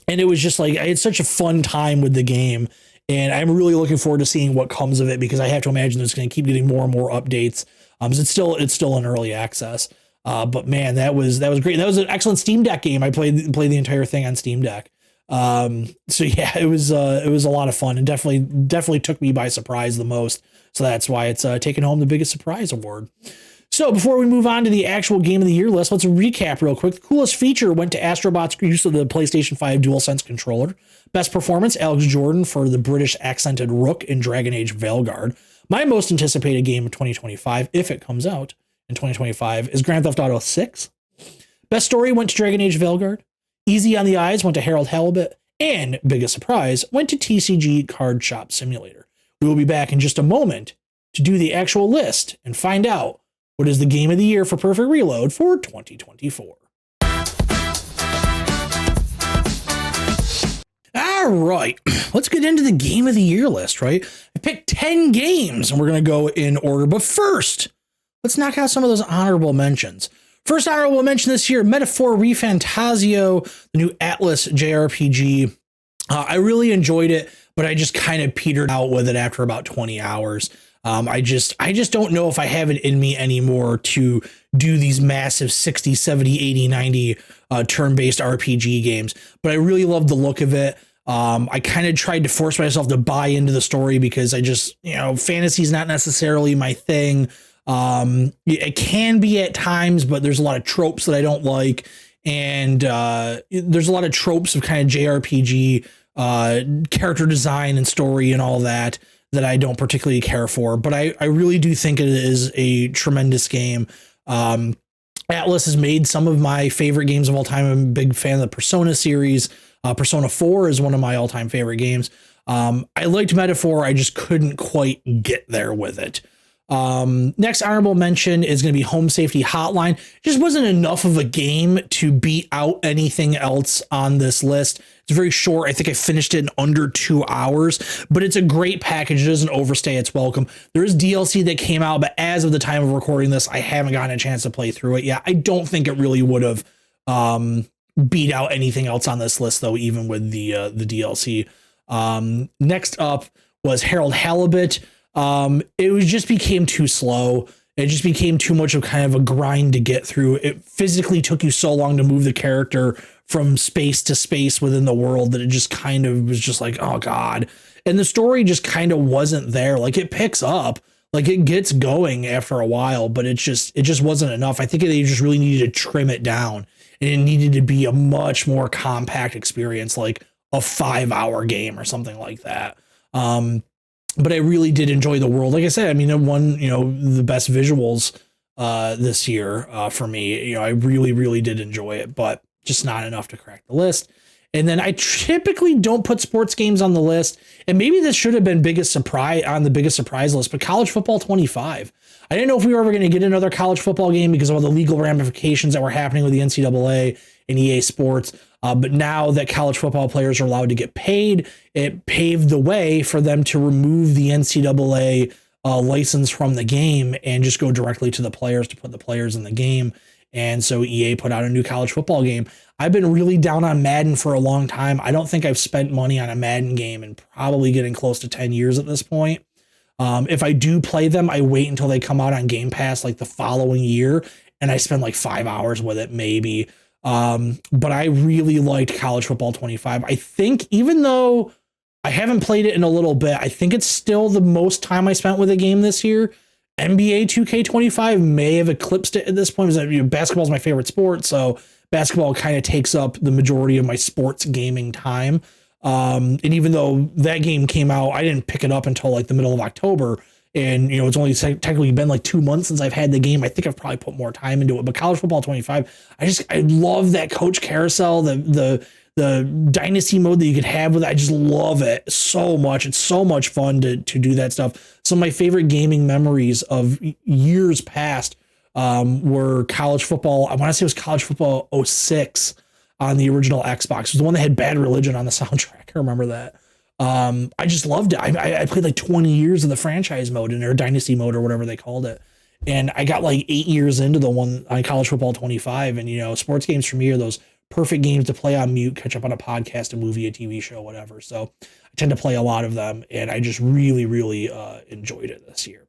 and it was just like, I had such a fun time with the game. And I'm really looking forward to seeing what comes of it, because I have to imagine it's going to keep getting more and more updates. So it's still in early access. But man, that was great. That was an excellent Steam Deck game. I played the entire thing on Steam Deck. So yeah, it was a lot of fun, and definitely took me by surprise the most. So that's why it's taken home the biggest surprise award. So before we move on to the actual game of the year list, let's recap real quick. The coolest feature went to Astrobot's use of the PlayStation 5 DualSense controller. Best performance, Alex Jordan for the British accented Rook in Dragon Age Veilguard. My most anticipated game of 2025, if it comes out in 2025, is Grand Theft Auto 6. Best story went to Dragon Age Veilguard. Easy on the eyes went to Harold Halibut. And biggest surprise went to TCG Card Shop Simulator. We will be back in just a moment to do the actual list and find out what is the game of the year for Perfect Reload for 2024. All right, let's get into the game of the year list, right? I picked 10 games and we're going to go in order. But first, let's knock out some of those honorable mentions. First honorable mention this year, Metaphor ReFantazio, the new Atlas JRPG. I really enjoyed it, but I just kind of petered out with it after about 20 hours. I just don't know if I have it in me anymore to do these massive 60, 70, 80, 90 turn-based RPG games, but I really love the look of it. I kind of tried to force myself to buy into the story because I just, fantasy is not necessarily my thing. It can be at times, but there's a lot of tropes that I don't like. And there's a lot of tropes of kind of JRPG character design and story and all that I don't particularly care for, but I really do think it is a tremendous game. Atlas has made some of my favorite games of all time. I'm a big fan of the Persona series. Persona 4 is one of my all-time favorite games. I liked Metaphor. I just couldn't quite get there with it. Next honorable mention is going to be Home Safety Hotline. Just wasn't enough of a game to beat out anything else on this list. It's very short. I think I finished it in under 2 hours, but it's a great package. It doesn't overstay its welcome. There is DLC that came out, but as of the time of recording this, I haven't gotten a chance to play through it yet. I don't think it really would have beat out anything else on this list, though, even with the DLC. Next up was Harold Halibut. It just became too slow. It just became too much of kind of a grind to get through. It physically took you so long to move the character from space to space within the world that it just kind of was just like, oh God. And the story just kind of wasn't there. Like, it picks up, like it gets going after a while, but it just wasn't enough. I think they just really needed to trim it down, and it needed to be a much more compact experience, like a 5-hour game or something like that. But I really did enjoy the world. Like I said, I mean, it won, the best visuals this year for me. I really, really did enjoy it, but just not enough to crack the list. And then I typically don't put sports games on the list. And maybe this should have been biggest surprise list, but College Football 25. I didn't know if we were ever going to get another college football game because of all the legal ramifications that were happening with the NCAA and EA Sports. But now that college football players are allowed to get paid, it paved the way for them to remove the NCAA license from the game and just go directly to the players to put the players in the game. And so EA put out a new college football game. I've been really down on Madden for a long time. I don't think I've spent money on a Madden game in probably getting close to 10 years at this point. If I do play them, I wait until they come out on Game Pass like the following year, and I spend like 5 hours with it maybe. But I really liked College Football 25. I think even though I haven't played it in a little bit, I think it's still the most time I spent with a game this year. NBA 2K25 may have eclipsed it at this point because basketball is my favorite sport. So basketball kind of takes up the majority of my sports gaming time. And even though that game came out, I didn't pick it up until like the middle of October. And, it's only technically been like 2 months since I've had the game. I think I've probably put more time into it. But College Football 25, I love that coach carousel, the the dynasty mode that you could have with it. I just love it so much. It's so much fun to do that stuff. Some of my favorite gaming memories of years past were college football. I want to say it was college football 06 on the original Xbox. It was the one that had Bad Religion on the soundtrack. I remember that. I just loved it. I played like 20 years of the franchise mode in their dynasty mode or whatever they called it. And I got like 8 years into the one on college football 25. And, you know, sports games for me are those perfect games to play on mute, catch up on a podcast, a movie, a TV show, whatever. So I tend to play a lot of them, and I just really, really enjoyed it this year.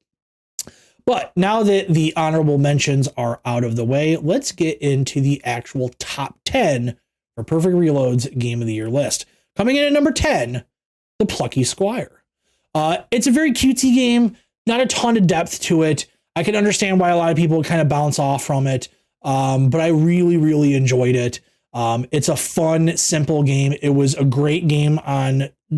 But now that the honorable mentions are out of the way, let's get into the actual top 10 for Perfect Reload's Game of the Year list. Coming in at number 10, The Plucky Squire. It's a very cutesy game, not a ton of depth to it. I can understand why a lot of people kind of bounce off from it, but I really, really enjoyed it. It's a fun, simple game. It was a great game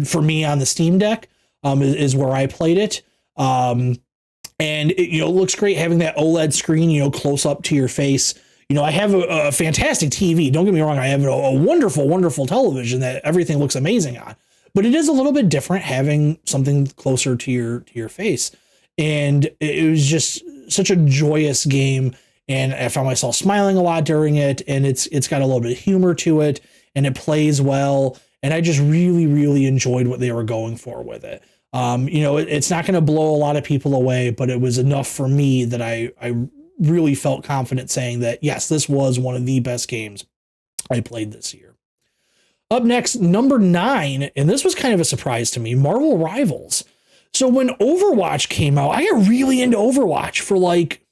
for me on the Steam Deck, is where I played it. And it, you know, looks great having that OLED screen, you know, close up to your face. You know, I have a fantastic TV. Don't get me wrong. I have a wonderful, wonderful television that everything looks amazing on, but it is a little bit different having something closer to your face. And it was just such a joyous game. And I found myself smiling a lot during it, and it's got a little bit of humor to it, and it plays well. And I just really, really enjoyed what they were going for with it. You know, it's not going to blow a lot of people away, but it was enough for me that I really felt confident saying that, yes, this was one of the best games I played this year. Up next, number 9, and this was kind of a surprise to me, Marvel Rivals. So when Overwatch came out, I got really into Overwatch for like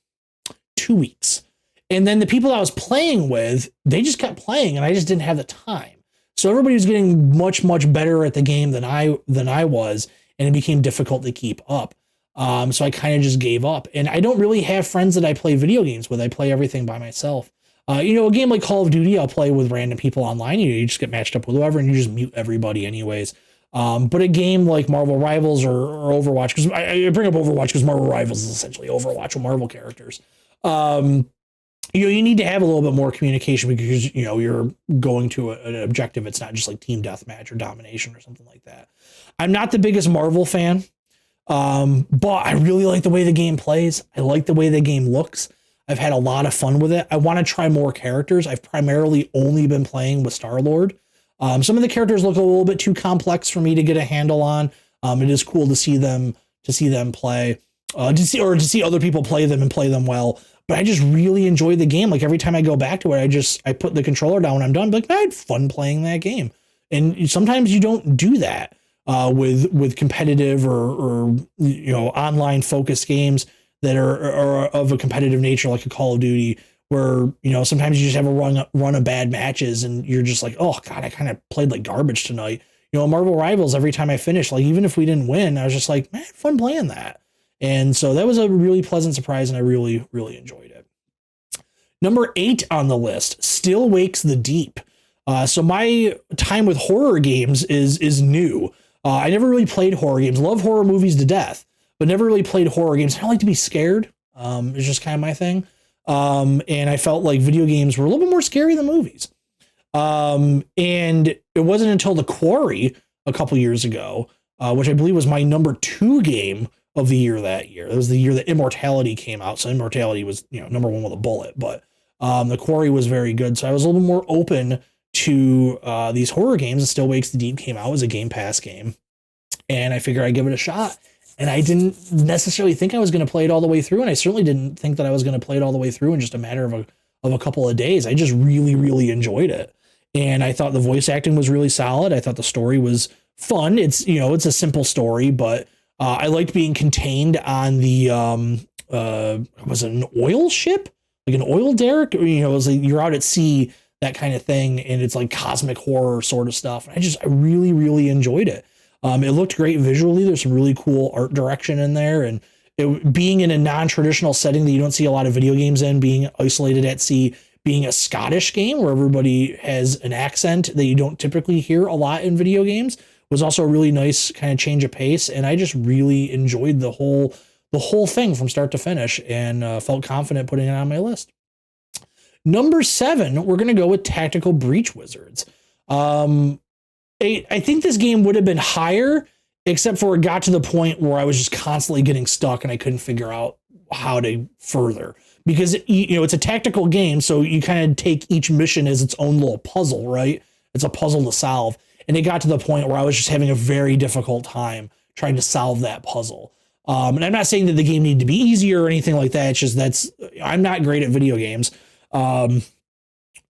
2 weeks. And then the people I was playing with, they just kept playing, and I just didn't have the time. So everybody was getting much, much better at the game than I was, and it became difficult to keep up. So I kind of just gave up. And I don't really have friends that I play video games with. I play everything by myself. You know, a game like Call of Duty, I'll play with random people online. You just get matched up with whoever, and you just mute everybody anyways. But a game like Marvel Rivals or Overwatch, because I bring up Overwatch because Marvel Rivals is essentially Overwatch with Marvel characters. You know, you need to have a little bit more communication because, you know, you're going to an objective. It's not just like team deathmatch or domination or something like that. I'm not the biggest Marvel fan, but I really like the way the game plays. I like the way the game looks. I've had a lot of fun with it. I want to try more characters. I've primarily only been playing with Star-Lord. Some of the characters look a little bit too complex for me to get a handle on. It is cool to see them play, to see other people play them and play them well. But I just really enjoy the game. Like every time I go back to it, I put the controller down when I'm done. Like, I had fun playing that game. And sometimes you don't do that with competitive or you know, online focused games that are of a competitive nature, like a Call of Duty, where, you know, sometimes you just have a run of bad matches and you're just like, oh God, I kind of played like garbage tonight. You know, Marvel Rivals, every time I finished, like even if we didn't win, I was just like, man, I had fun playing that. And so that was a really pleasant surprise, and I really, really enjoyed it. Number 8 on the list, Still Wakes the Deep. So my time with horror games is new. I never really played horror games. Love horror movies to death, but never really played horror games. I don't like to be scared. It's just kind of my thing. And I felt like video games were a little bit more scary than movies. And it wasn't until The Quarry a couple years ago, which I believe was my number 2 game of the year that year. It was the year that Immortality came out. So Immortality was, you know, number 1 with a bullet, but The Quarry was very good. So I was a little more open to these horror games. And Still Wakes the Deep came out as a Game Pass game, and I figured I'd give it a shot. And I didn't necessarily think I was going to play it all the way through, and I certainly didn't think that I was going to play it all the way through in just a matter of a couple of days. I just really, really enjoyed it, and I thought the voice acting was really solid. I thought the story was fun. It's, you know, it's a simple story, but I liked being contained on the was it an oil ship, like an oil derrick? You know, it was like you're out at sea, that kind of thing, and it's like cosmic horror sort of stuff. I really, really enjoyed it. It looked great visually. There's some really cool art direction in there, and it being in a non-traditional setting that you don't see a lot of video games in, being isolated at sea, being a Scottish game where everybody has an accent that you don't typically hear a lot in video games, was also a really nice kind of change of pace. And I just really enjoyed the whole thing from start to finish, and felt confident putting it on my list. Number 7, we're going to go with Tactical Breach Wizards. I think this game would have been higher, except for it got to the point where I was just constantly getting stuck and I couldn't figure out how to further. Because, it's a tactical game, so you kind of take each mission as its own little puzzle, right? It's a puzzle to solve. And it got to the point where I was just having a very difficult time trying to solve that puzzle. And I'm not saying that the game needed to be easier or anything like that. It's just I'm not great at video games.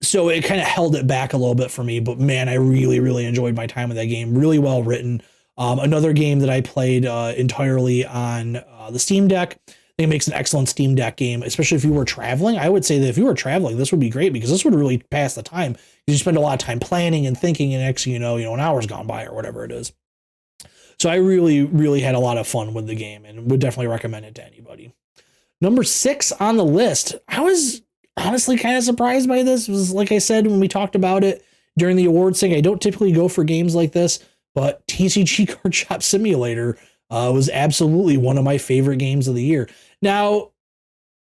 So it kind of held it back a little bit for me. But man, I really, really enjoyed my time with that game. Really well written. Another game that I played entirely on the Steam Deck. I think it makes an excellent Steam Deck game, especially if you were traveling. I would say that if you were traveling, this would be great because this would really pass the time. You spend a lot of time planning and thinking, and next, an hour's gone by or whatever it is. So I really, really had a lot of fun with the game and would definitely recommend it to anybody. Number 6 on the list. I was honestly kind of surprised by this. It was like I said when we talked about it during the awards thing. I don't typically go for games like this, but TCG Card Shop Simulator was absolutely one of my favorite games of the year. Now,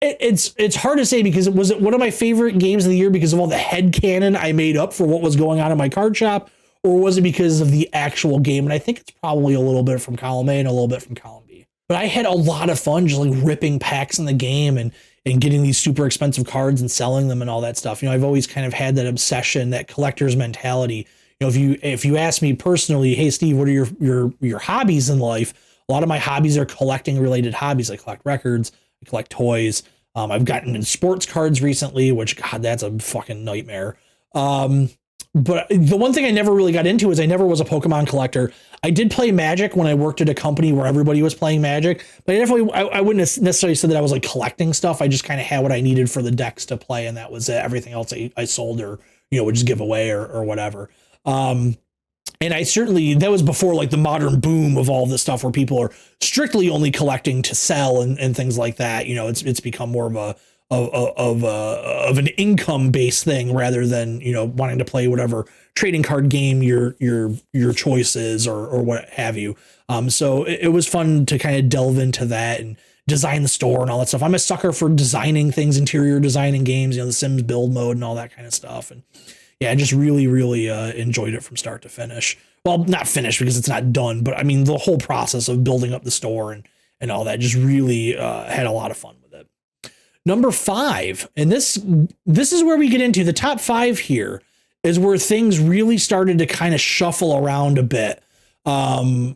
it's hard to say because was it one of my favorite games of the year because of all the headcanon I made up for what was going on in my card shop, or was it because of the actual game? And I think it's probably a little bit from column A and a little bit from column B. But I had a lot of fun just like ripping packs in the game and getting these super expensive cards and selling them and all that stuff. I've always kind of had that obsession, that collector's mentality. If you ask me personally, hey Steve, what are your hobbies in life? A lot of my hobbies are collecting related hobbies. I collect records, I collect toys. I've gotten in sports cards recently, which God, that's a fucking nightmare. But the one thing I never really got into is I never was a Pokemon collector. I did play Magic when I worked at a company where everybody was playing Magic, but I wouldn't have necessarily said that I was like collecting stuff. I just kind of had what I needed for the decks to play, and that was it. Everything else I sold or would just give away or whatever. And I certainly, that was before like the modern boom of all this stuff where people are strictly only collecting to sell and things like that. It's become more of an income based thing rather than, wanting to play whatever trading card game your choice is or what have you. So it was fun to kind of delve into that and design the store and all that stuff. I'm a sucker for designing things, interior design in games, the Sims build mode and all that kind of stuff. And yeah, I just really, really enjoyed it from start to finish. Well, not finished because it's not done, but I mean, the whole process of building up the store and all that just really had a lot of fun with it. Number 5, and this is where we get into the top 5 here, is where things really started to kind of shuffle around a bit, over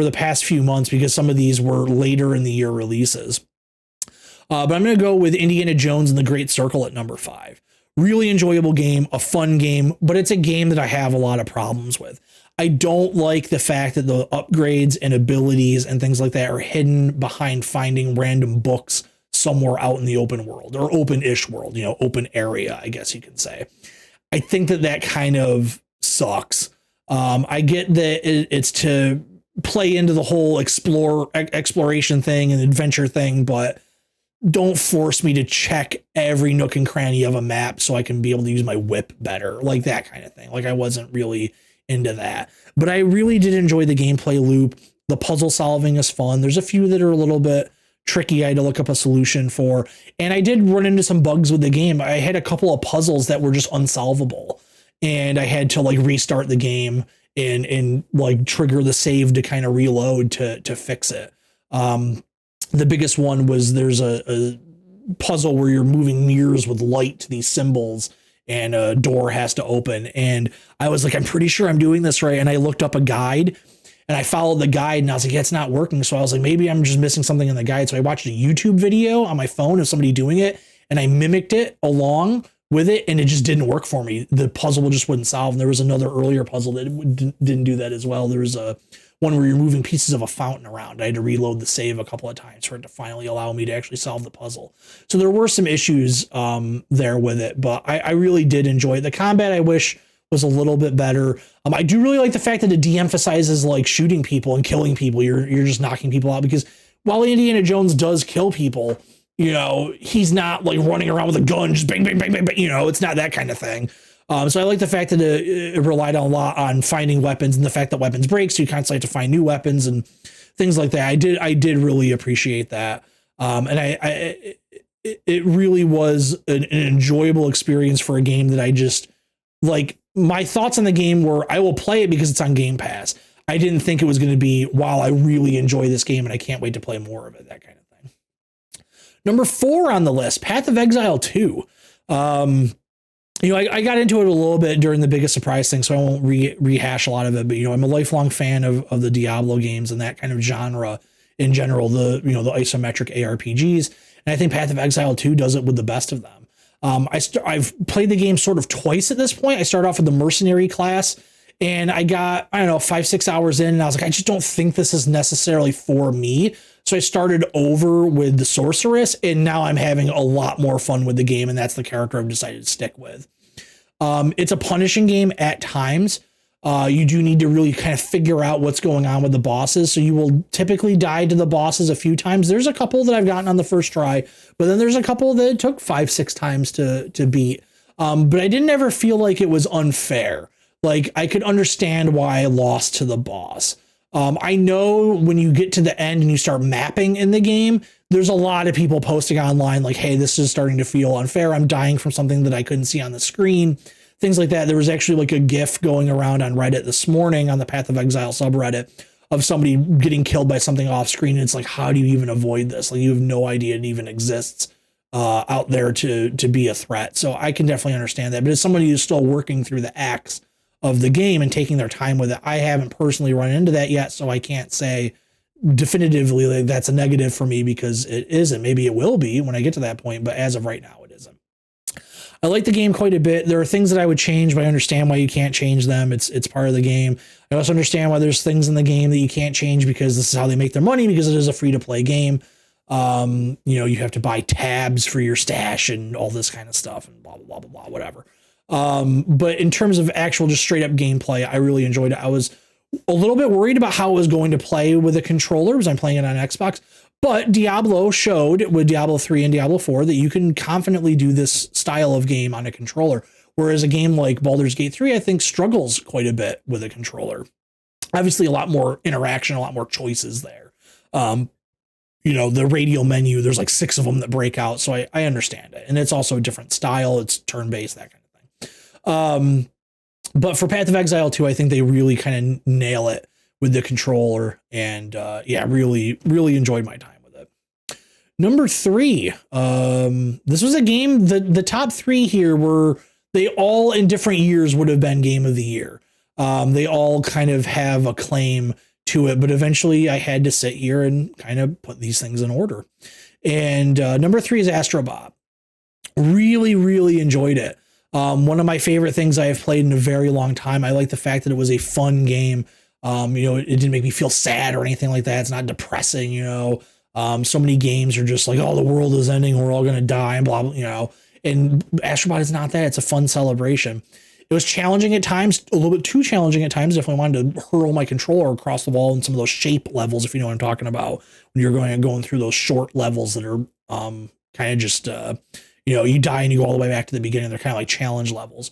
the past few months because some of these were later in the year releases. But I'm going to go with Indiana Jones and the Great Circle at number 5. Really enjoyable game, a fun game, but it's a game that I have a lot of problems with. I don't like the fact that the upgrades and abilities and things like that are hidden behind finding random books somewhere out in the open world or open-ish world, open area, I guess you could say. I think that kind of sucks. I get that it's to play into the whole exploration thing and adventure thing, but don't force me to check every nook and cranny of a map so I can be able to use my whip better, like that kind of thing. Like I wasn't really into that, but I really did enjoy the gameplay loop. The puzzle solving is fun. There's a few that are a little bit tricky I had to look up a solution for, and I did run into some bugs with the game. I had a couple of puzzles that were just unsolvable, and I had to like restart the game and like trigger the save to kind of reload to fix it. The biggest one was there's a puzzle where you're moving mirrors with light to these symbols and a door has to open. And I was like, I'm pretty sure I'm doing this right. And I looked up a guide and I followed the guide and I was like, yeah, it's not working. So I was like, maybe I'm just missing something in the guide. So I watched a YouTube video on my phone of somebody doing it and I mimicked it along with it. And it just didn't work for me. The puzzle just wouldn't solve. And there was another earlier puzzle that didn't do that as well. There was one where you're moving pieces of a fountain around. I had to reload the save a couple of times for it to finally allow me to actually solve the puzzle. So there were some issues there with it, but I really did enjoy it. The combat I wish was a little bit better. I do really like the fact that it de-emphasizes like shooting people and killing people. You're just knocking people out, because while Indiana Jones does kill people, he's not like running around with a gun, just bang, bang, bang, bang, bang. It's not that kind of thing. So I like the fact that it relied a lot on finding weapons, and the fact that weapons break, so you constantly have to find new weapons and things like that. I did really appreciate that. And it really was an enjoyable experience for a game that I just like. my thoughts on the game were I will play it because it's on Game Pass. I didn't think it was going to be, wow, I really enjoy this game and I can't wait to play more of it, that kind of thing. Number 4 on the list, Path of Exile 2. I got into it a little bit during the Biggest Surprise thing, so I won't rehash a lot of it. But, I'm a lifelong fan of the Diablo games and that kind of genre in general, the isometric ARPGs. And I think Path of Exile 2 does it with the best of them. I've played the game sort of twice at this point. I started off with the mercenary class and I got, 5-6 hours in and I was like, I just don't think this is necessarily for me. So I started over with the sorceress and now I'm having a lot more fun with the game. And that's the character I've decided to stick with. It's a punishing game at times. You do need to really kind of figure out what's going on with the bosses. So you will typically die to the bosses a few times. There's a couple that I've gotten on the first try, but then there's a couple that it took 5-6 times to beat. But I didn't ever feel like it was unfair. Like I could understand why I lost to the boss. I know when you get to the end and you start mapping in the game, there's a lot of people posting online like, hey, this is starting to feel unfair. I'm dying from something that I couldn't see on the screen. Things like that. There was actually like a GIF going around on Reddit this morning on the Path of Exile subreddit of somebody getting killed by something off screen. And it's like, how do you even avoid this? Like you have no idea it even exists out there to be a threat. So I can definitely understand that. But as somebody who's still working through the acts of the game and taking their time with it, I haven't personally run into that yet. So I can't say definitively like that's a negative for me because it isn't. Maybe it will be when I get to that point, but as of right now, it isn't. I like the game quite a bit. There are things that I would change, but I understand why you can't change them. It's part of the game. I also understand why there's things in the game that you can't change because this is how they make their money because it is a free to play game. You have to buy tabs for your stash and all this kind of stuff and blah, blah, blah, blah, blah, whatever. But in terms of actual just straight up gameplay, I really enjoyed it. I was a little bit worried about how it was going to play with a controller because I'm playing it on Xbox. But Diablo showed with Diablo 3 and Diablo 4 that you can confidently do this style of game on a controller. Whereas a game like Baldur's Gate 3, I think, struggles quite a bit with a controller. Obviously, a lot more interaction, a lot more choices there. The radial menu, there's like 6 of them that break out. So I understand it. And it's also a different style. It's turn-based, that kind of thing. But for Path of Exile 2, I think they really kind of nail it with the controller. And really, really enjoyed my time with it. Number 3, this was a game that the top 3 here were, they all in different years would have been game of the year. They all kind of have a claim to it, but eventually I had to sit here and kind of put these things in order. And number 3 is Astro Bot. Really, really enjoyed it. One of my favorite things I have played in a very long time. I like the fact that it was a fun game. It didn't make me feel sad or anything like that. It's not depressing, so many games are just like, oh, the world is ending. We're all going to die and blah, blah, and Astro Bot is not that. It's a fun celebration. It was challenging at times, a little bit too challenging at times. If I wanted to hurl my controller across the wall in some of those shape levels, if you know what I'm talking about, when you're going through those short levels that are kind of just, you die and you go all the way back to the beginning. They're kind of like challenge levels.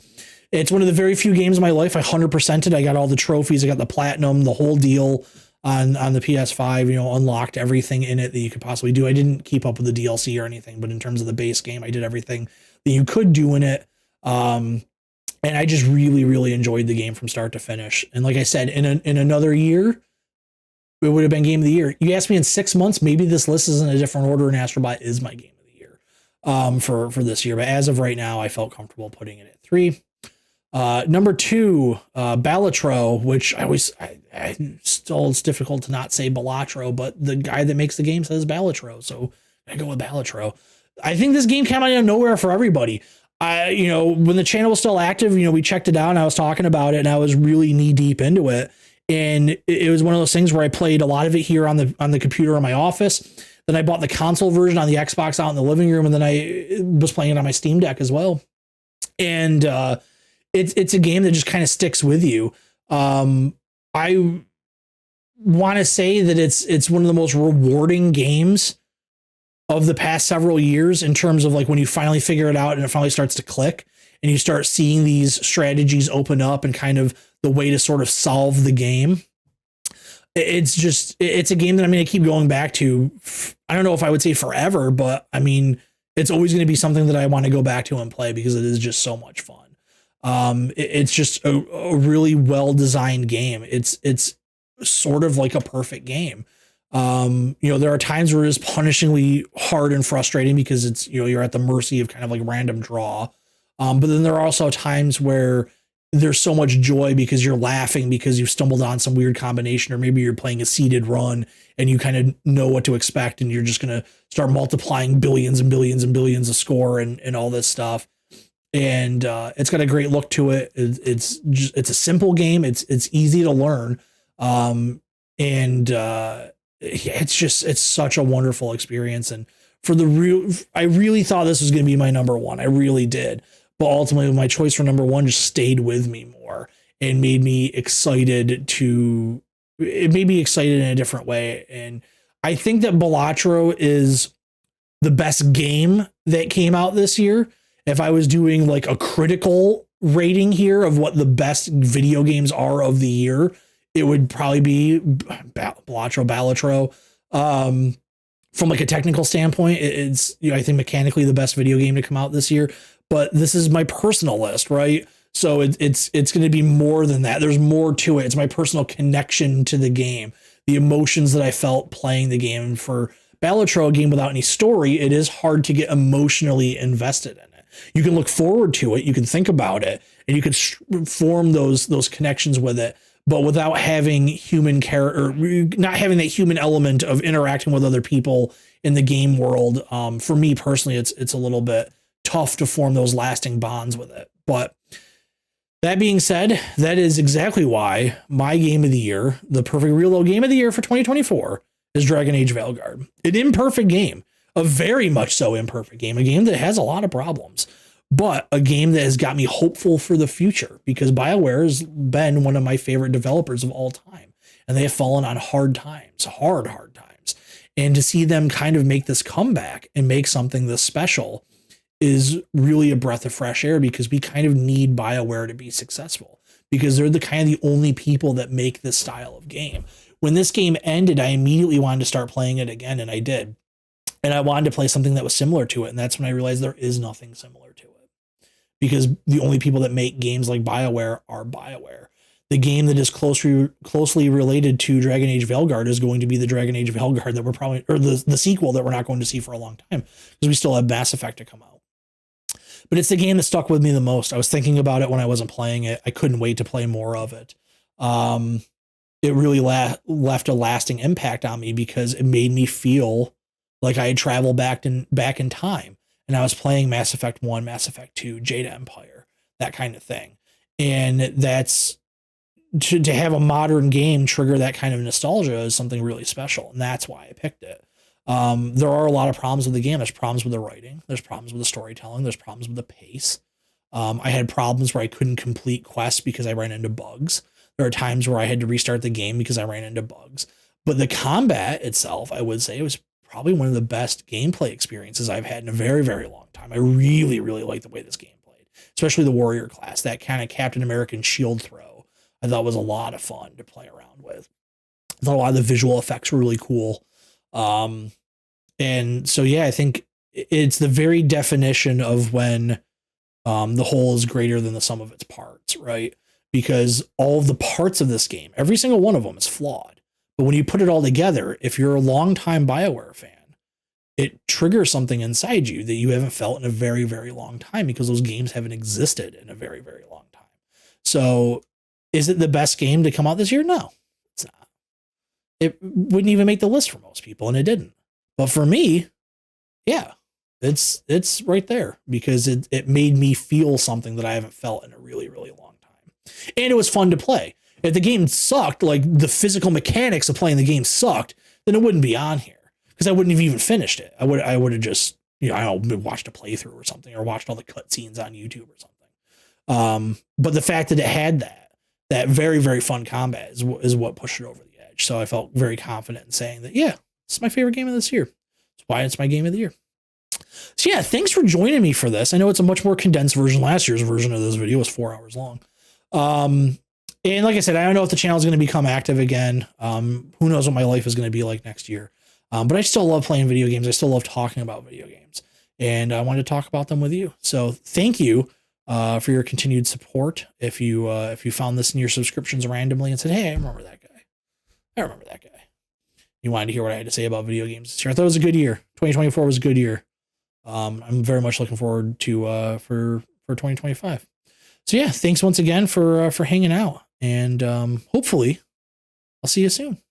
It's one of the very few games in my life I 100%ed. I got all the trophies. I got the platinum, the whole deal on the PS5, unlocked everything in it that you could possibly do. I didn't keep up with the DLC or anything, but in terms of the base game, I did everything that you could do in it. And I just really, really enjoyed the game from start to finish. And like I said, in another year, it would have been game of the year. You asked me in 6 months, maybe this list is in a different order and Astro Bot is my game of the year for this year. But as of right now, I felt comfortable putting it at 3. Number 2, Balatro, which it's difficult to not say Balatro, but the guy that makes the game says Balatro. So I go with Balatro. I think this game came out of nowhere for everybody. When the channel was still active, we checked it out and I was talking about it and I was really knee deep into it. And it was one of those things where I played a lot of it here on the computer in my office. Then I bought the console version on the Xbox out in the living room. And then I was playing it on my Steam Deck as well. And, it's a game that just kind of sticks with you. I want to say that it's one of the most rewarding games of the past several years in terms of like when you finally figure it out and it finally starts to click and you start seeing these strategies open up and kind of the way to sort of solve the game. It's a game that I'm going to keep going back to. I don't know if I would say forever, but I mean, it's always going to be something that I want to go back to and play because it is just so much fun. It's just a really well designed game. It's sort of like a perfect game. There are times where it's punishingly hard and frustrating because it's, you're at the mercy of kind of like random draw. But then there are also times where there's so much joy because you're laughing because you've stumbled on some weird combination, or maybe you're playing a seeded run and you kind of know what to expect, and you're just going to start multiplying billions and billions and billions of score and all this stuff. And it's got a great look to it. It's a simple game. It's easy to learn. It's such a wonderful experience. And I really thought this was going to be my number one. I really did. But ultimately, my choice for number one just stayed with me more and made me excited in a different way. And I think that Balatro is the best game that came out this year. If I was doing like a critical rating here of what the best video games are of the year, it would probably be Balatro. From like a technical standpoint, it's, I think mechanically the best video game to come out this year. But this is my personal list, right? So it's going to be more than that. There's more to it. It's my personal connection to the game, the emotions that I felt playing the game. For Balatro, a game without any story, it is hard to get emotionally invested in it. You can look forward to it, you can think about it, and you can form those connections with it. But without having human character, not having that human element of interacting with other people in the game world, for me personally, it's a little bit tough to form those lasting bonds with it. But that being said, that is exactly why my game of the year, the perfect reload game of the year for 2024, is Dragon Age Veilguard. An imperfect game, a very much so imperfect game, a game that has a lot of problems, but a game that has got me hopeful for the future, because BioWare has been one of my favorite developers of all time, and they have fallen on hard times. And to see them kind of make this comeback and make something this special is really a breath of fresh air, because we kind of need BioWare to be successful, because they're the only people that make this style of game. When this game ended, I immediately wanted to start playing it again, and I did. And I wanted to play something that was similar to it, and that's when I realized there is nothing similar to it, because the only people that make games like BioWare are BioWare. The game that is closely related to Dragon Age Veilguard is going to be the Dragon Age Veilguard that we're probably, or the sequel that we're not going to see for a long time, because we still have Mass Effect to come out. But it's the game that stuck with me the most. I was thinking about it when I wasn't playing it. I couldn't wait to play more of it. It really left a lasting impact on me, because it made me feel like I had traveled back in time, and I was playing Mass Effect 1, Mass Effect 2, Jade Empire, that kind of thing. And that's to have a modern game trigger that kind of nostalgia is something really special. And that's why I picked it. There are a lot of problems with the game. There's problems with the writing. There's problems with the storytelling. There's problems with the pace. I had problems where I couldn't complete quests because I ran into bugs. There are times where I had to restart the game because I ran into bugs. But the combat itself, I would say, it was probably one of the best gameplay experiences I've had in a very, very long time. I really, really like the way this game played, especially the warrior class. That kind of Captain American shield throw, I thought was a lot of fun to play around with. I thought a lot of the visual effects were really cool. And so, yeah, I think it's the very definition of when the whole is greater than the sum of its parts, right? Because all of the parts of this game, every single one of them is flawed. But when you put it all together, if you're a longtime BioWare fan, it triggers something inside you that you haven't felt in a very, very long time, because those games haven't existed in a very, very long time. So is it the best game to come out this year? No, it's not. It wouldn't even make the list for most people, and it didn't. But for me, yeah, it's right there, because it made me feel something that I haven't felt in a really, really long time. And it was fun to play. If the game sucked, like the physical mechanics of playing the game sucked, then it wouldn't be on here, because I wouldn't have even finished it. I would have just, I watched a playthrough or something, or watched all the cutscenes on YouTube or something. But the fact that it had that very, very fun combat is what pushed it over the edge. So I felt very confident in saying that, yeah, it's my favorite game of this year. That's why it's my game of the year. So yeah, thanks for joining me for this. I know it's a much more condensed version. Last year's version of this video was 4 hours long. And like I said, I don't know if the channel is going to become active again. Who knows what my life is going to be like next year. But I still love playing video games. I still love talking about video games, and I wanted to talk about them with you. So thank you for your continued support. If you found this in your subscriptions randomly and said, "Hey, I remember that guy. I remember that guy." You wanted to hear what I had to say about video games this year. I thought it was a good year. 2024 was a good year. I'm very much looking forward to for 2025. So yeah, thanks once again for hanging out, and hopefully I'll see you soon.